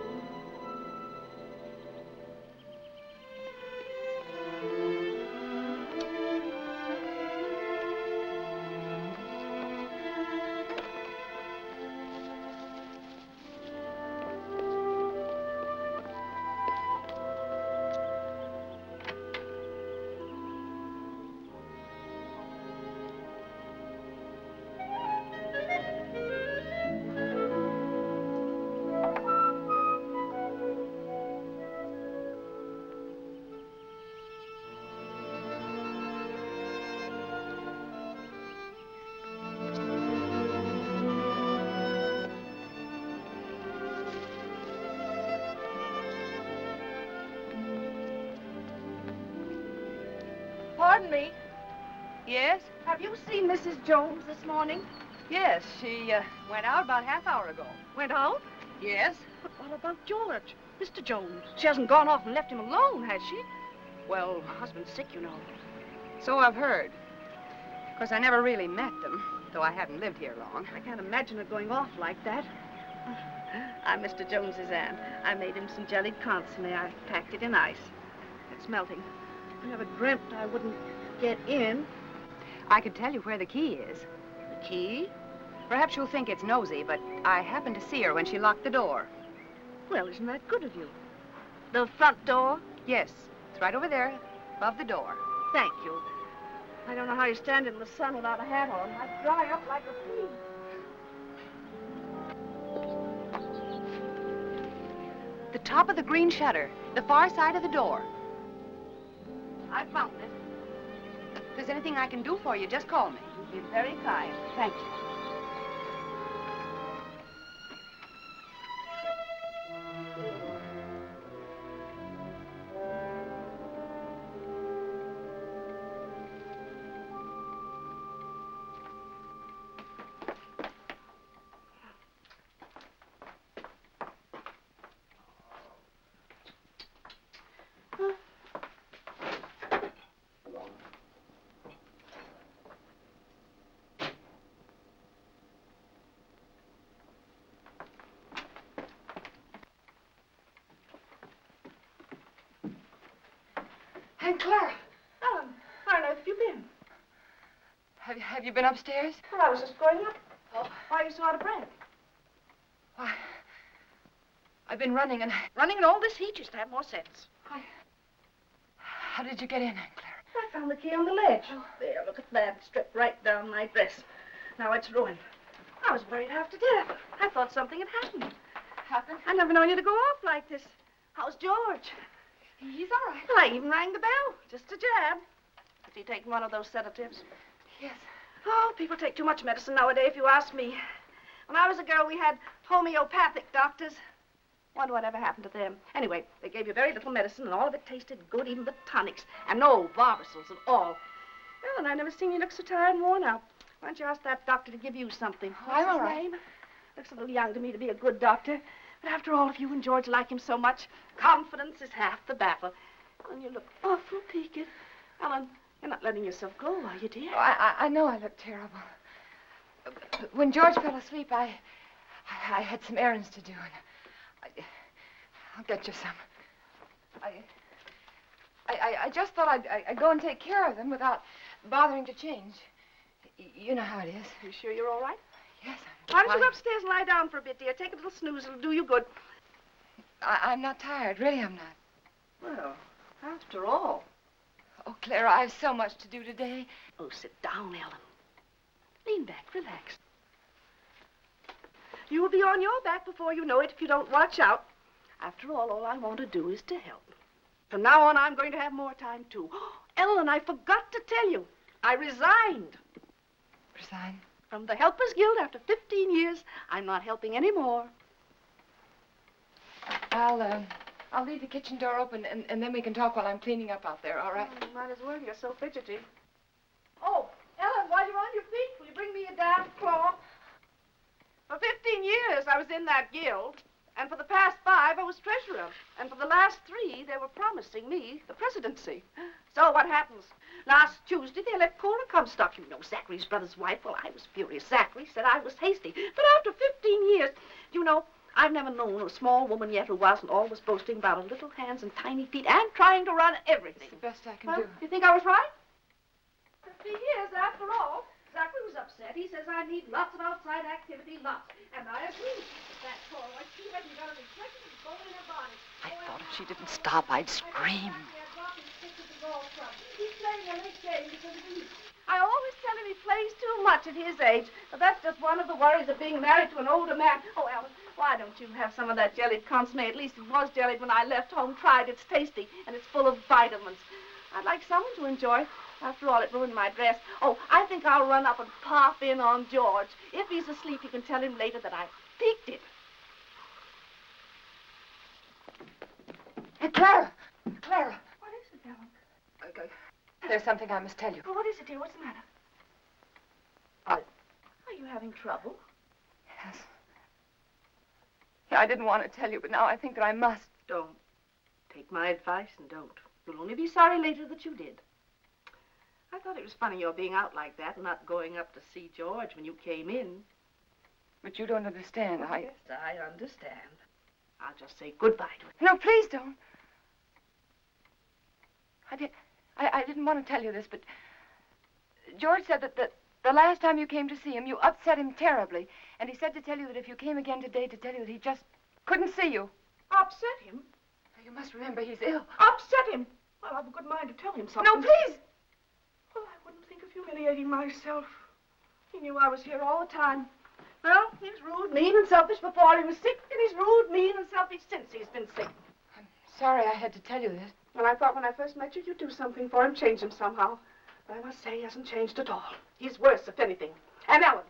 Pardon me. Yes? Have you seen Mrs. Jones this morning? Yes, she went out about half hour ago. Went out? Yes? But what about George? Mr. Jones. She hasn't gone off and left him alone, has she? Well, Her husband's sick, you know. so I've heard. Of course, I never really met them, though I haven't lived here long. I can't imagine her going off like that. I'm Mr. Jones's aunt. I made him some jellied consomme. I packed it in ice. It's melting. I never dreamt I wouldn't get in. I could tell you where the key is. The key? Perhaps you'll think it's nosy, but I happened to see her when she locked the door. Well, isn't that good of you? The front door? Yes, it's right over there, above the door. Thank you. I don't know how you stand in the sun without a hat on. I'd dry up like a flea. The top of the green shutter, the far side of the door. I found it. If there's anything I can do for you, just call me. You've been very kind. Thank you. Aunt Clara. Ellen, where on earth have you been? Have you been upstairs? Well, I was just going up. Oh. Why are you so out of breath? Why, I've been running and... Running in all this heat, you should have more sense. How did you get in, Aunt Clara? I found the key on the ledge. There, look at that. Stripped right down my dress. Now it's ruined. I was worried half to death. I thought something had happened. Happened? I never known you to go off like this. How's George? He's all right. Well, I even rang the bell. Just a jab. Has he taken one of those sedatives? Yes. Oh, people take too much medicine nowadays, if you ask me. When I was a girl, we had homeopathic doctors. Wonder whatever happened to them. Anyway, they gave you very little medicine, and all of it tasted good, even the tonics. And no Barbasils at all. Well, and I never seen you look so tired and worn out. Why don't you ask that doctor to give you something? I'm What's all his right. name? Looks a little young to me to be a good doctor. But after all, if you and George like him so much, confidence is half the battle. And you look awful peaked. Ellen, you're not letting yourself go, are you, dear? Oh, I know I look terrible. When George fell asleep, I had some errands to do, and I'll get you some. I just thought I'd go and take care of them without bothering to change. You know how it is. You sure you're all right? Yes, Why don't you fine. go upstairs and lie down for a bit, dear? Take a little snooze. It'll do you good. I'm not tired. Really, I'm not. Well, after all. Oh, Clara, I have so much to do today. Oh, sit down, Ellen. Lean back, relax. You will be on your back before you know it if you don't watch out. After all I want to do is to help. From now on, I'm going to have more time, too. Ellen, I forgot to tell you. I resigned. Resign? From the Helpers Guild after 15 years. I'm not helping anymore. I'll leave the kitchen door open, and then we can talk while I'm cleaning up out there, all right? Oh, you might as well. You're so fidgety. Oh, Ellen, while you're on your feet, will you bring me a damp cloth? For 15 years, I was in that guild. And for the past 5, I was treasurer. And for the last 3, they were promising me the presidency. So what happens? Last Tuesday, they let Cora Comstock, you know, Zachary's brother's wife. Well, I was furious. Zachary said I was hasty. But after 15 years, you know, I've never known a small woman yet who wasn't always boasting about her little hands and tiny feet and trying to run everything. It's the best I can Well, do. You think I was right? 15 years, after all. Zachary was upset. He says I need lots of outside activity, lots. And I agree. That Cora, she hasn't got a reflection of bone in her body. I thought if she didn't stop, I'd scream. He's playing a late game because of me. I always tell him he plays too much at his age, but that's just one of the worries of being married to an older man. Oh, Alan, why don't you have some of that jellied consomme? At least it was jellied when I left home. Tried. It's tasty, and it's full of vitamins. I'd like someone to enjoy. After all, it ruined my dress. Oh, I think I'll run up and pop in on George. If he's asleep, you can tell him later that I peeked him. Hey, Clara! Clara! What is it, Ellen? There's something I must tell you. Well, what is it, dear? What's the matter? Are you having trouble? Yes. Yeah, I didn't want to tell you, but now I think that I must. Don't. Take my advice and don't. You'll only be sorry later that you did. I thought it was funny your being out like that and not going up to see George when you came in. But you don't understand. Yes, I understand. I'll just say goodbye to him. No, please don't. I didn't want to tell you this, but George said that the last time you came to see him, you upset him terribly. And he said to tell you that if you came again today, to tell you that he just couldn't see you. Upset him? You must remember he's ill. Upset him? Well, I've a good mind to tell him something. No, please! Well, I wouldn't think of humiliating myself. He knew I was here all the time. Well, he was rude, mean, and selfish before he was sick, and he's rude, mean, and selfish since he's been sick. I'm sorry I had to tell you this. Well, I thought when I first met you, you'd do something for him, change him somehow. But I must say he hasn't changed at all. He's worse, if anything. And Ellen,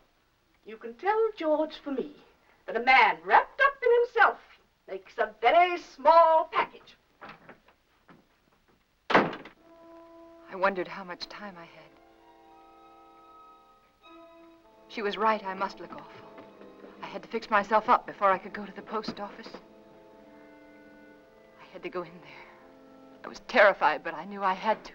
you can tell George for me that a man wrapped up in himself makes a very small package. I wondered how much time I had. She was right. I must look awful. I had to fix myself up before I could go to the post office. I had to go in there. I was terrified, but I knew I had to.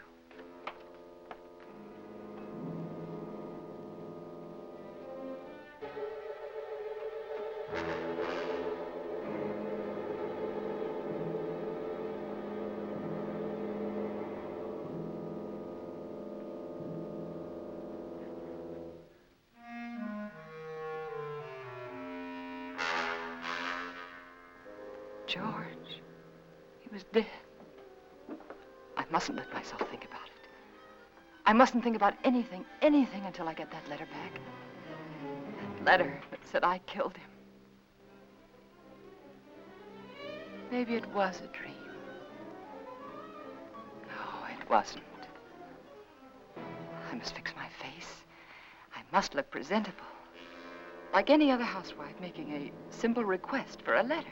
George, he was dead. I mustn't let myself think about it. I mustn't think about anything until I get that letter back. That letter that said I killed him. Maybe it was a dream. No, it wasn't. I must fix my face. I must look presentable. Like any other housewife making a simple request for a letter.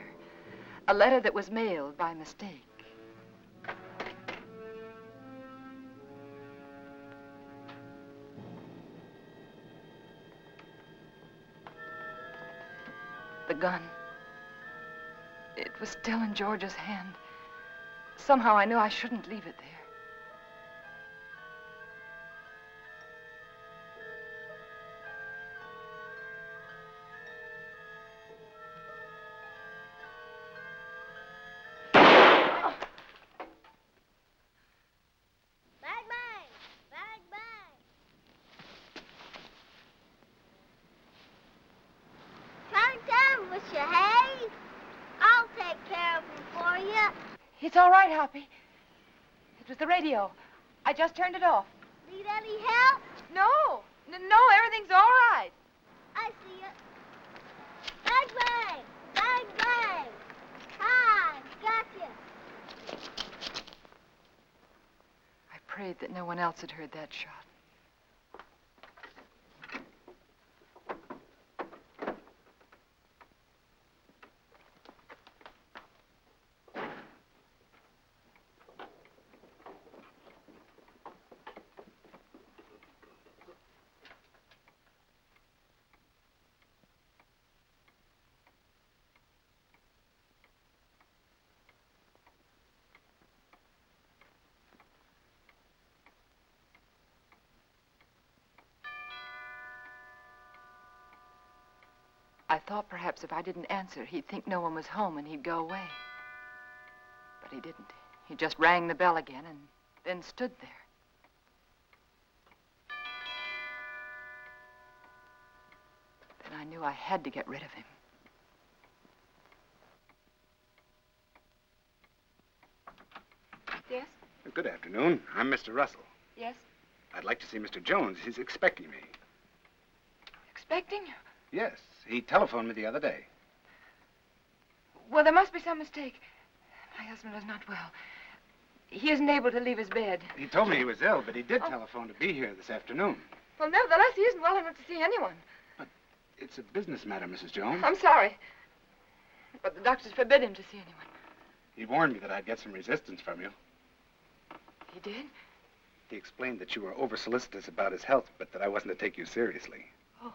A letter that was mailed by mistake. gun. It was still in George's hand. Somehow I knew I shouldn't leave it there. Bang, bang. Bang, bang. Turn down with your hay. I'll take care of him for you. It's all right, Hoppy. It was the radio. I just turned it off. Need any help? No, everything's all right. I see you. Bang, bang. Bang, bang. Hi, gotcha. I prayed that no one else had heard that shot. I thought perhaps if I didn't answer, he'd think no one was home and he'd go away. But he didn't. He just rang the bell again and then stood there. Then I knew I had to get rid of him. Yes? Good afternoon. I'm Mr. Russell. Yes? I'd like to see Mr. Jones. He's expecting me. Expecting? Yes, he telephoned me the other day. Well, there must be some mistake. My husband is not well. He isn't able to leave his bed. He told me he was ill, but he did telephone to be here this afternoon. Well, nevertheless, he isn't well enough to see anyone. But it's a business matter, Mrs. Jones. I'm sorry. But the doctors forbid him to see anyone. He warned me that I'd get some resistance from you. He did? He explained that you were over-solicitous about his health, but that I wasn't to take you seriously. Oh.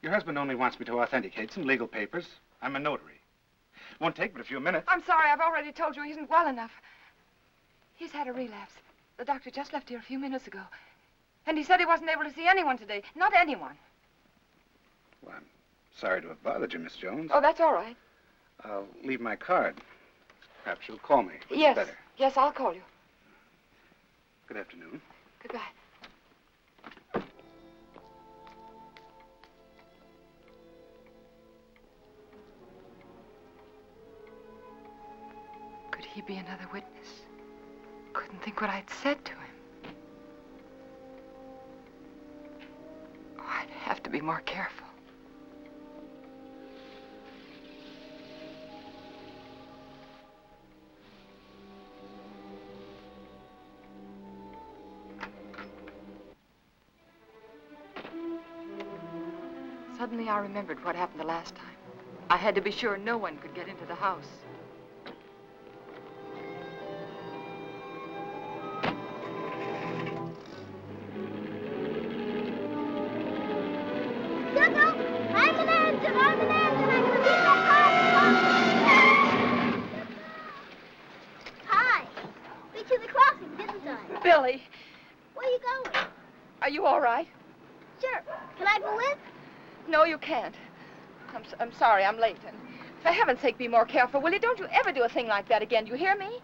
Your husband only wants me to authenticate some legal papers. I'm a notary. Won't take but a few minutes. I'm sorry. I've already told you he isn't well enough. He's had a relapse. The doctor just left here a few minutes ago. And he said he wasn't able to see anyone today. Not anyone. Well, I'm sorry to have bothered you, Miss Jones. Oh, that's all right. I'll leave my card. Perhaps you'll call me. Yes. Better. Yes, I'll call you. Good afternoon. Goodbye. Could he be another witness? Couldn't think what I'd said to him. Oh, I'd have to be more careful. Suddenly I remembered what happened the last time. I had to be sure no one could get into the house. I'm an engine. I'm gonna leave my car. Hi. We to the crossing, didn't I? Billy, Where you going? are you all right? Sure. Can I go with? No, you can't. I'm sorry, I'm late. And for heaven's sake, be more careful, will you? Don't you ever do a thing like that again. Do you hear me?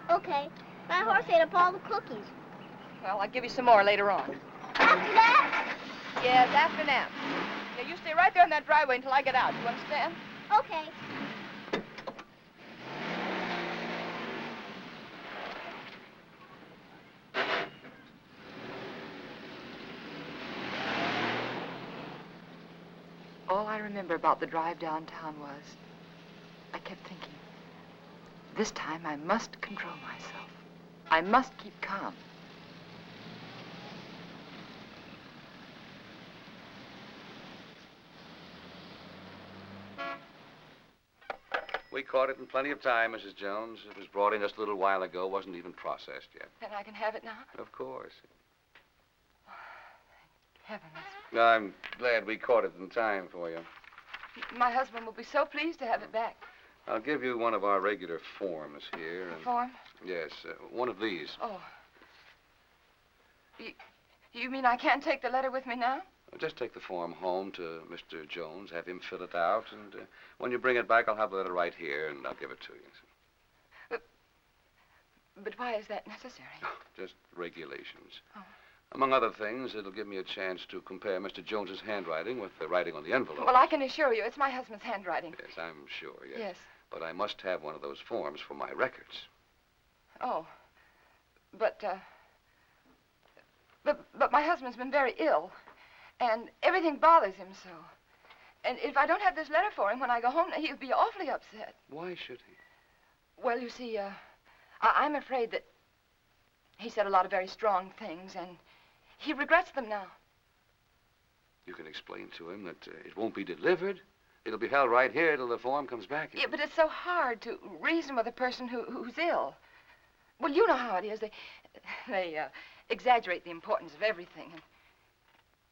Okay. My horse ate up all the cookies. Well, I'll give you some more later on. After that? Yes, after nap. Now, you stay right there in that driveway until I get out. You understand? Okay. All I remember about the drive downtown was I kept thinking, this time I must control myself. I must keep calm. We caught it in plenty of time, Mrs. Jones. It was brought in just a little while ago. Wasn't even processed yet. Then I can have it now? Of course. Heaven, that's... I'm glad we caught it in time for you. My husband will be so pleased to have it back. I'll give you one of our regular forms here. A form? Yes, one of these. Oh. You mean I can't take the letter with me now? Just take the form home to Mr. Jones, have him fill it out, and when you bring it back, I'll have the letter right here, and I'll give it to you. But why is that necessary? Just regulations. Oh. Among other things, it'll give me a chance to compare Mr. Jones's handwriting with the writing on the envelope. Well, I can assure you it's my husband's handwriting. Yes, I'm sure, yes. Yes. But I must have one of those forms for my records. Oh. But my husband's been very ill, and everything bothers him so. And if I don't have this letter for him when I go home, he'll be awfully upset. Why should he? Well, you see, I'm afraid that he said a lot of very strong things, and he regrets them now. You can explain to him that it won't be delivered. It'll be held right here till the form comes back. Yeah, but it's so hard to reason with a person who's ill. Well, you know how it is. They exaggerate the importance of everything.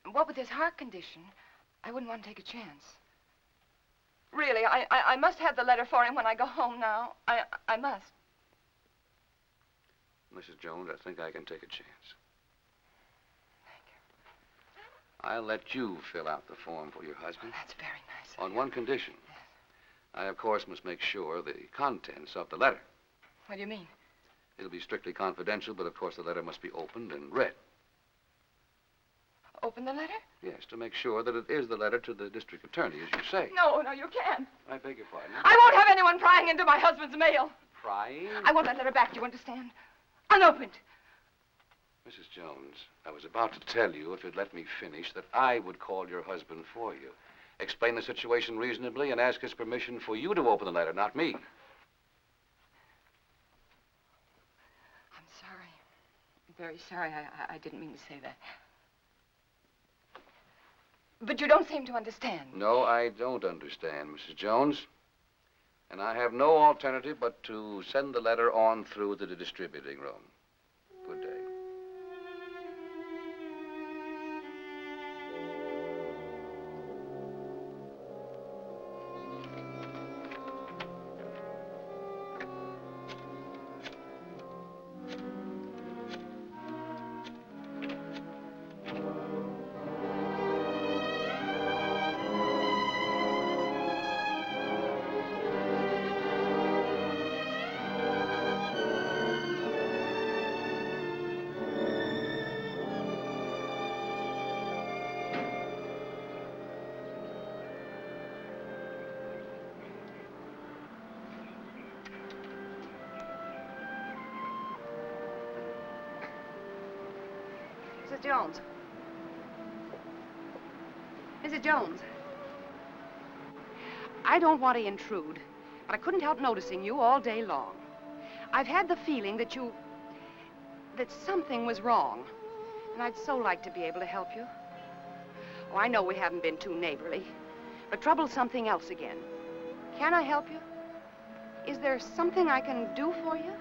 And what with his heart condition, I wouldn't want to take a chance. Really, I must have the letter for him when I go home now. I must. Mrs. Jones, I think I can take a chance. Thank you. I'll let you fill out the form for your husband. That's very nice. On one condition. Yes. I, of course, must make sure the contents of the letter. What do you mean? It'll be strictly confidential, but of course the letter must be opened and read. Open the letter? Yes, to make sure that it is the letter to the district attorney, as you say. No, you can't. I beg your pardon. I won't have anyone prying into my husband's mail. Prying? I want that letter back, do you understand? Unopened. Mrs. Jones, I was about to tell you, if you'd let me finish, that I would call your husband for you. Explain the situation reasonably and ask his permission for you to open the letter, not me. I'm sorry. I'm very sorry. I didn't mean to say that. But you don't seem to understand. No, I don't understand, Mrs. Jones. And I have no alternative but to send the letter on through to the distributing room. Good day. Mrs. Jones. Mrs. Jones. I don't want to intrude, but I couldn't help noticing you all day long. I've had the feeling that something was wrong, and I'd so like to be able to help you. Oh, I know we haven't been too neighborly, but trouble's something else again. Can I help you? Is there something I can do for you?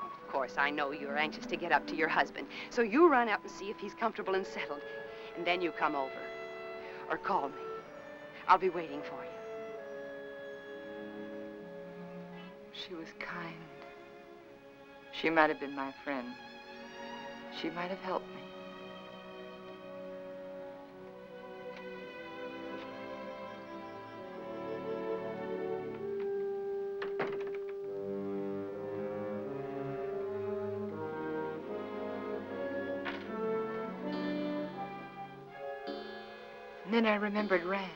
Of course, I know you're anxious to get up to your husband, so you run up and see if he's comfortable and settled, and then you come over. Or call me. I'll be waiting for you. She was kind. She might have been my friend. She might have helped me. And then I remembered Rand.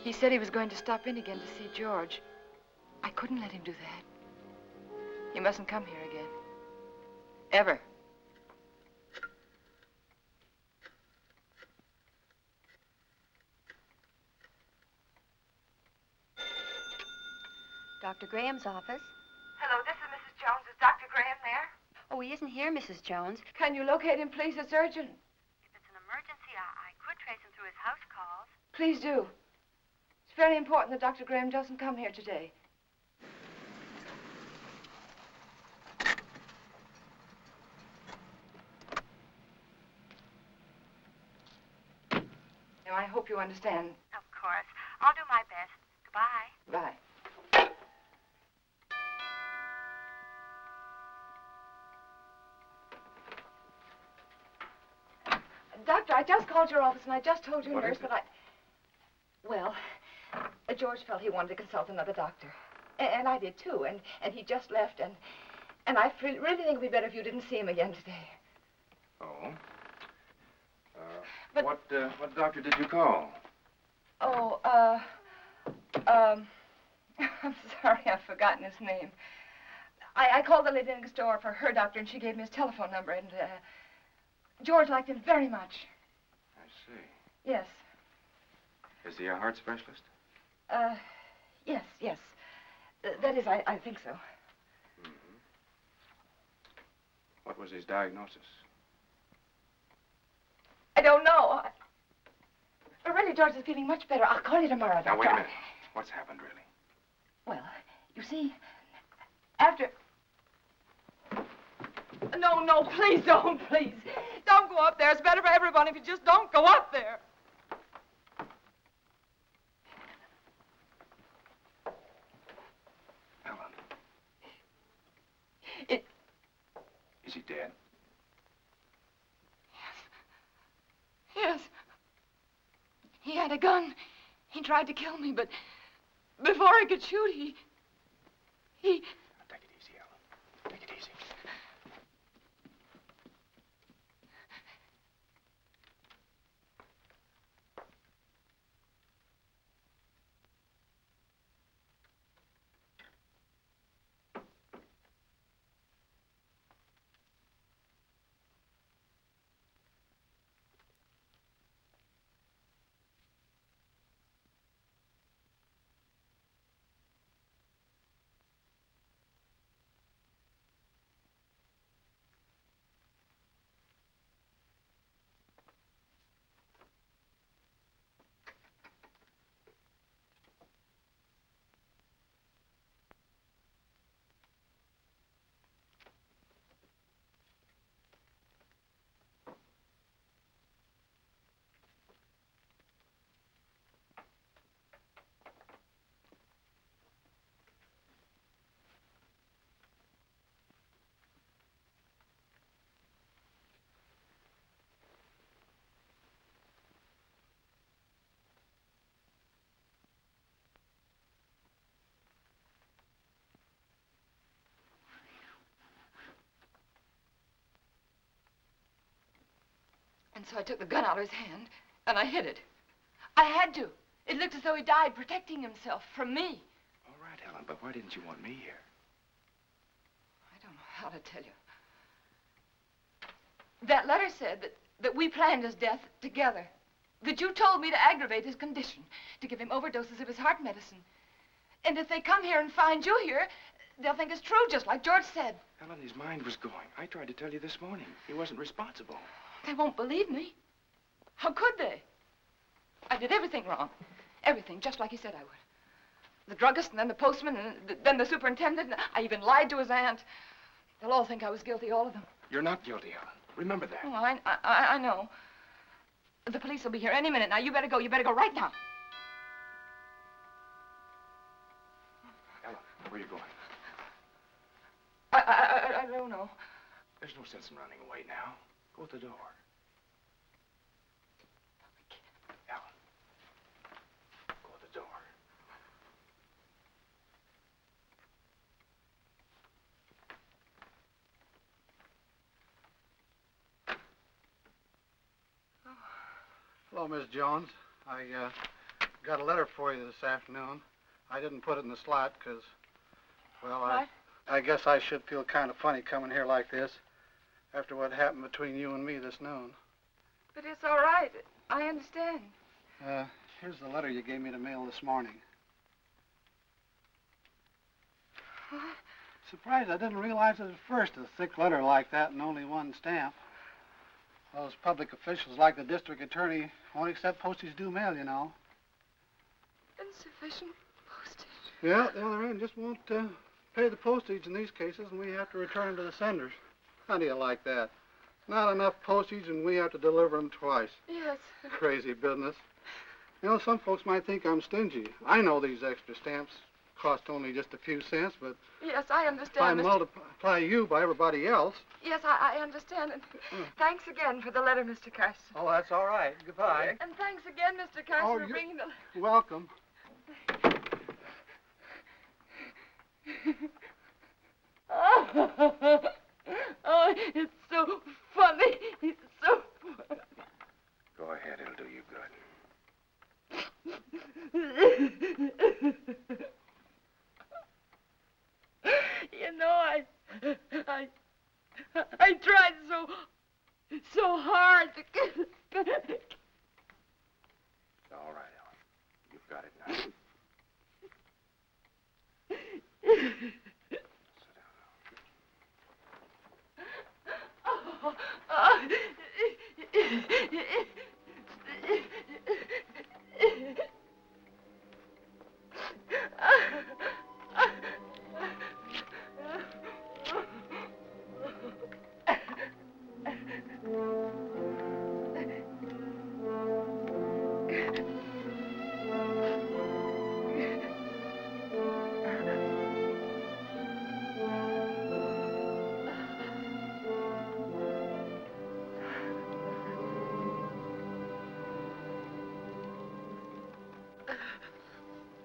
He said he was going to stop in again to see George. I couldn't let him do that. He mustn't come here again. Ever. Dr. Graham's office. Hello, this is Mrs. Jones. Is Dr. Graham there? Oh, he isn't here, Mrs. Jones. Can you locate him, please? It's urgent. If it's an emergency, I could trace him through his house calls. Please do. It's very important that Dr. Graham doesn't come here today. Now, I hope you understand. Of course. I'll do my best. Goodbye. Bye. Doctor, I just called your office and I just told your nurse that I... Well, George felt he wanted to consult another doctor. And I did too. And he just left and I really think it'd be better if you didn't see him again today. Oh? But... What doctor did you call? Oh, I'm sorry, I've forgotten his name. I called the lady next door for her doctor and she gave me his telephone number and, George liked him very much. I see. Yes. Is he a heart specialist? Yes. That is, I think so. Mm-hmm. What was his diagnosis? I don't know. But really, George is feeling much better. I'll call you tomorrow, Doctor. Now, wait a minute. What's happened, really? Well, you see, after... No, please don't, please. Don't go up there. It's better for everyone if you just don't go up there. Ellen. It... Is he dead? Yes. He had a gun. He tried to kill me, but before I could shoot, he... Take it easy, Ellen. Take it easy. And so I took the gun out of his hand, and I hid it. I had to. It looked as though he died protecting himself from me. All right, Ellen, but why didn't you want me here? I don't know how to tell you. That letter said that we planned his death together. That you told me to aggravate his condition, to give him overdoses of his heart medicine. And if they come here and find you here, they'll think it's true, just like George said. Ellen, his mind was going. I tried to tell you this morning. He wasn't responsible. They won't believe me. How could they? I did everything wrong. Everything, just like he said I would. The druggist, and then the postman, and then the superintendent. I even lied to his aunt. They'll all think I was guilty, all of them. You're not guilty, Ellen. Remember that. Oh, I know. The police will be here any minute. Now, you better go. You better go right now. Ellen, where are you going? I don't know. There's no sense in running away now. Go at the door. Ellen. Go at the door. Hello, Miss Jones. I got a letter for you this afternoon. I didn't put it in the slot because, well, I guess I should feel kind of funny coming here like this after what happened between you and me this noon. But it's all right. I understand. Here's the letter you gave me to mail this morning. What? Surprised I didn't realize it at first, a thick letter like that and only one stamp. Those public officials, like the district attorney, won't accept postage due mail, you know. Insufficient postage? Yeah, the other end just won't pay the postage in these cases, and we have to return them to the senders. How do you like that? Not enough postage, and we have to deliver them twice. Yes. Crazy business. You know, some folks might think I'm stingy. I know these extra stamps cost only just a few cents, but Yes, I if I understand. multiply you by everybody else... Yes, I understand. And thanks again for the letter, Mr. Carson. Oh, that's all right. Goodbye. And thanks again, Mr. Carson, for bringing the... Welcome. Oh, it's so funny. It's so funny. Go ahead, it'll do you good. You know, I tried so hard to get... All right, Ellen. You've got it now.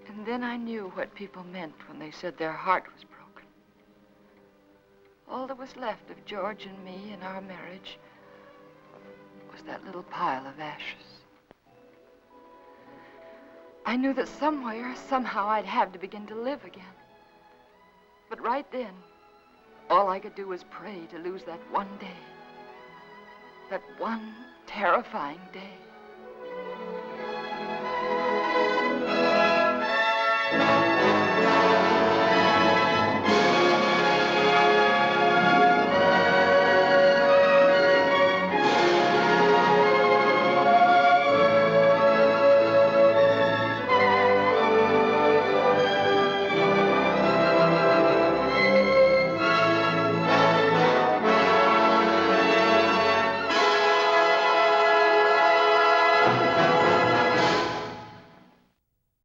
And then I knew what people meant when they said their heart was broken. All that was left of George and me and our marriage was that little pile of ashes. I knew that somewhere, somehow, I'd have to begin to live again. But right then, all I could do was pray to lose that one day. That one terrifying day.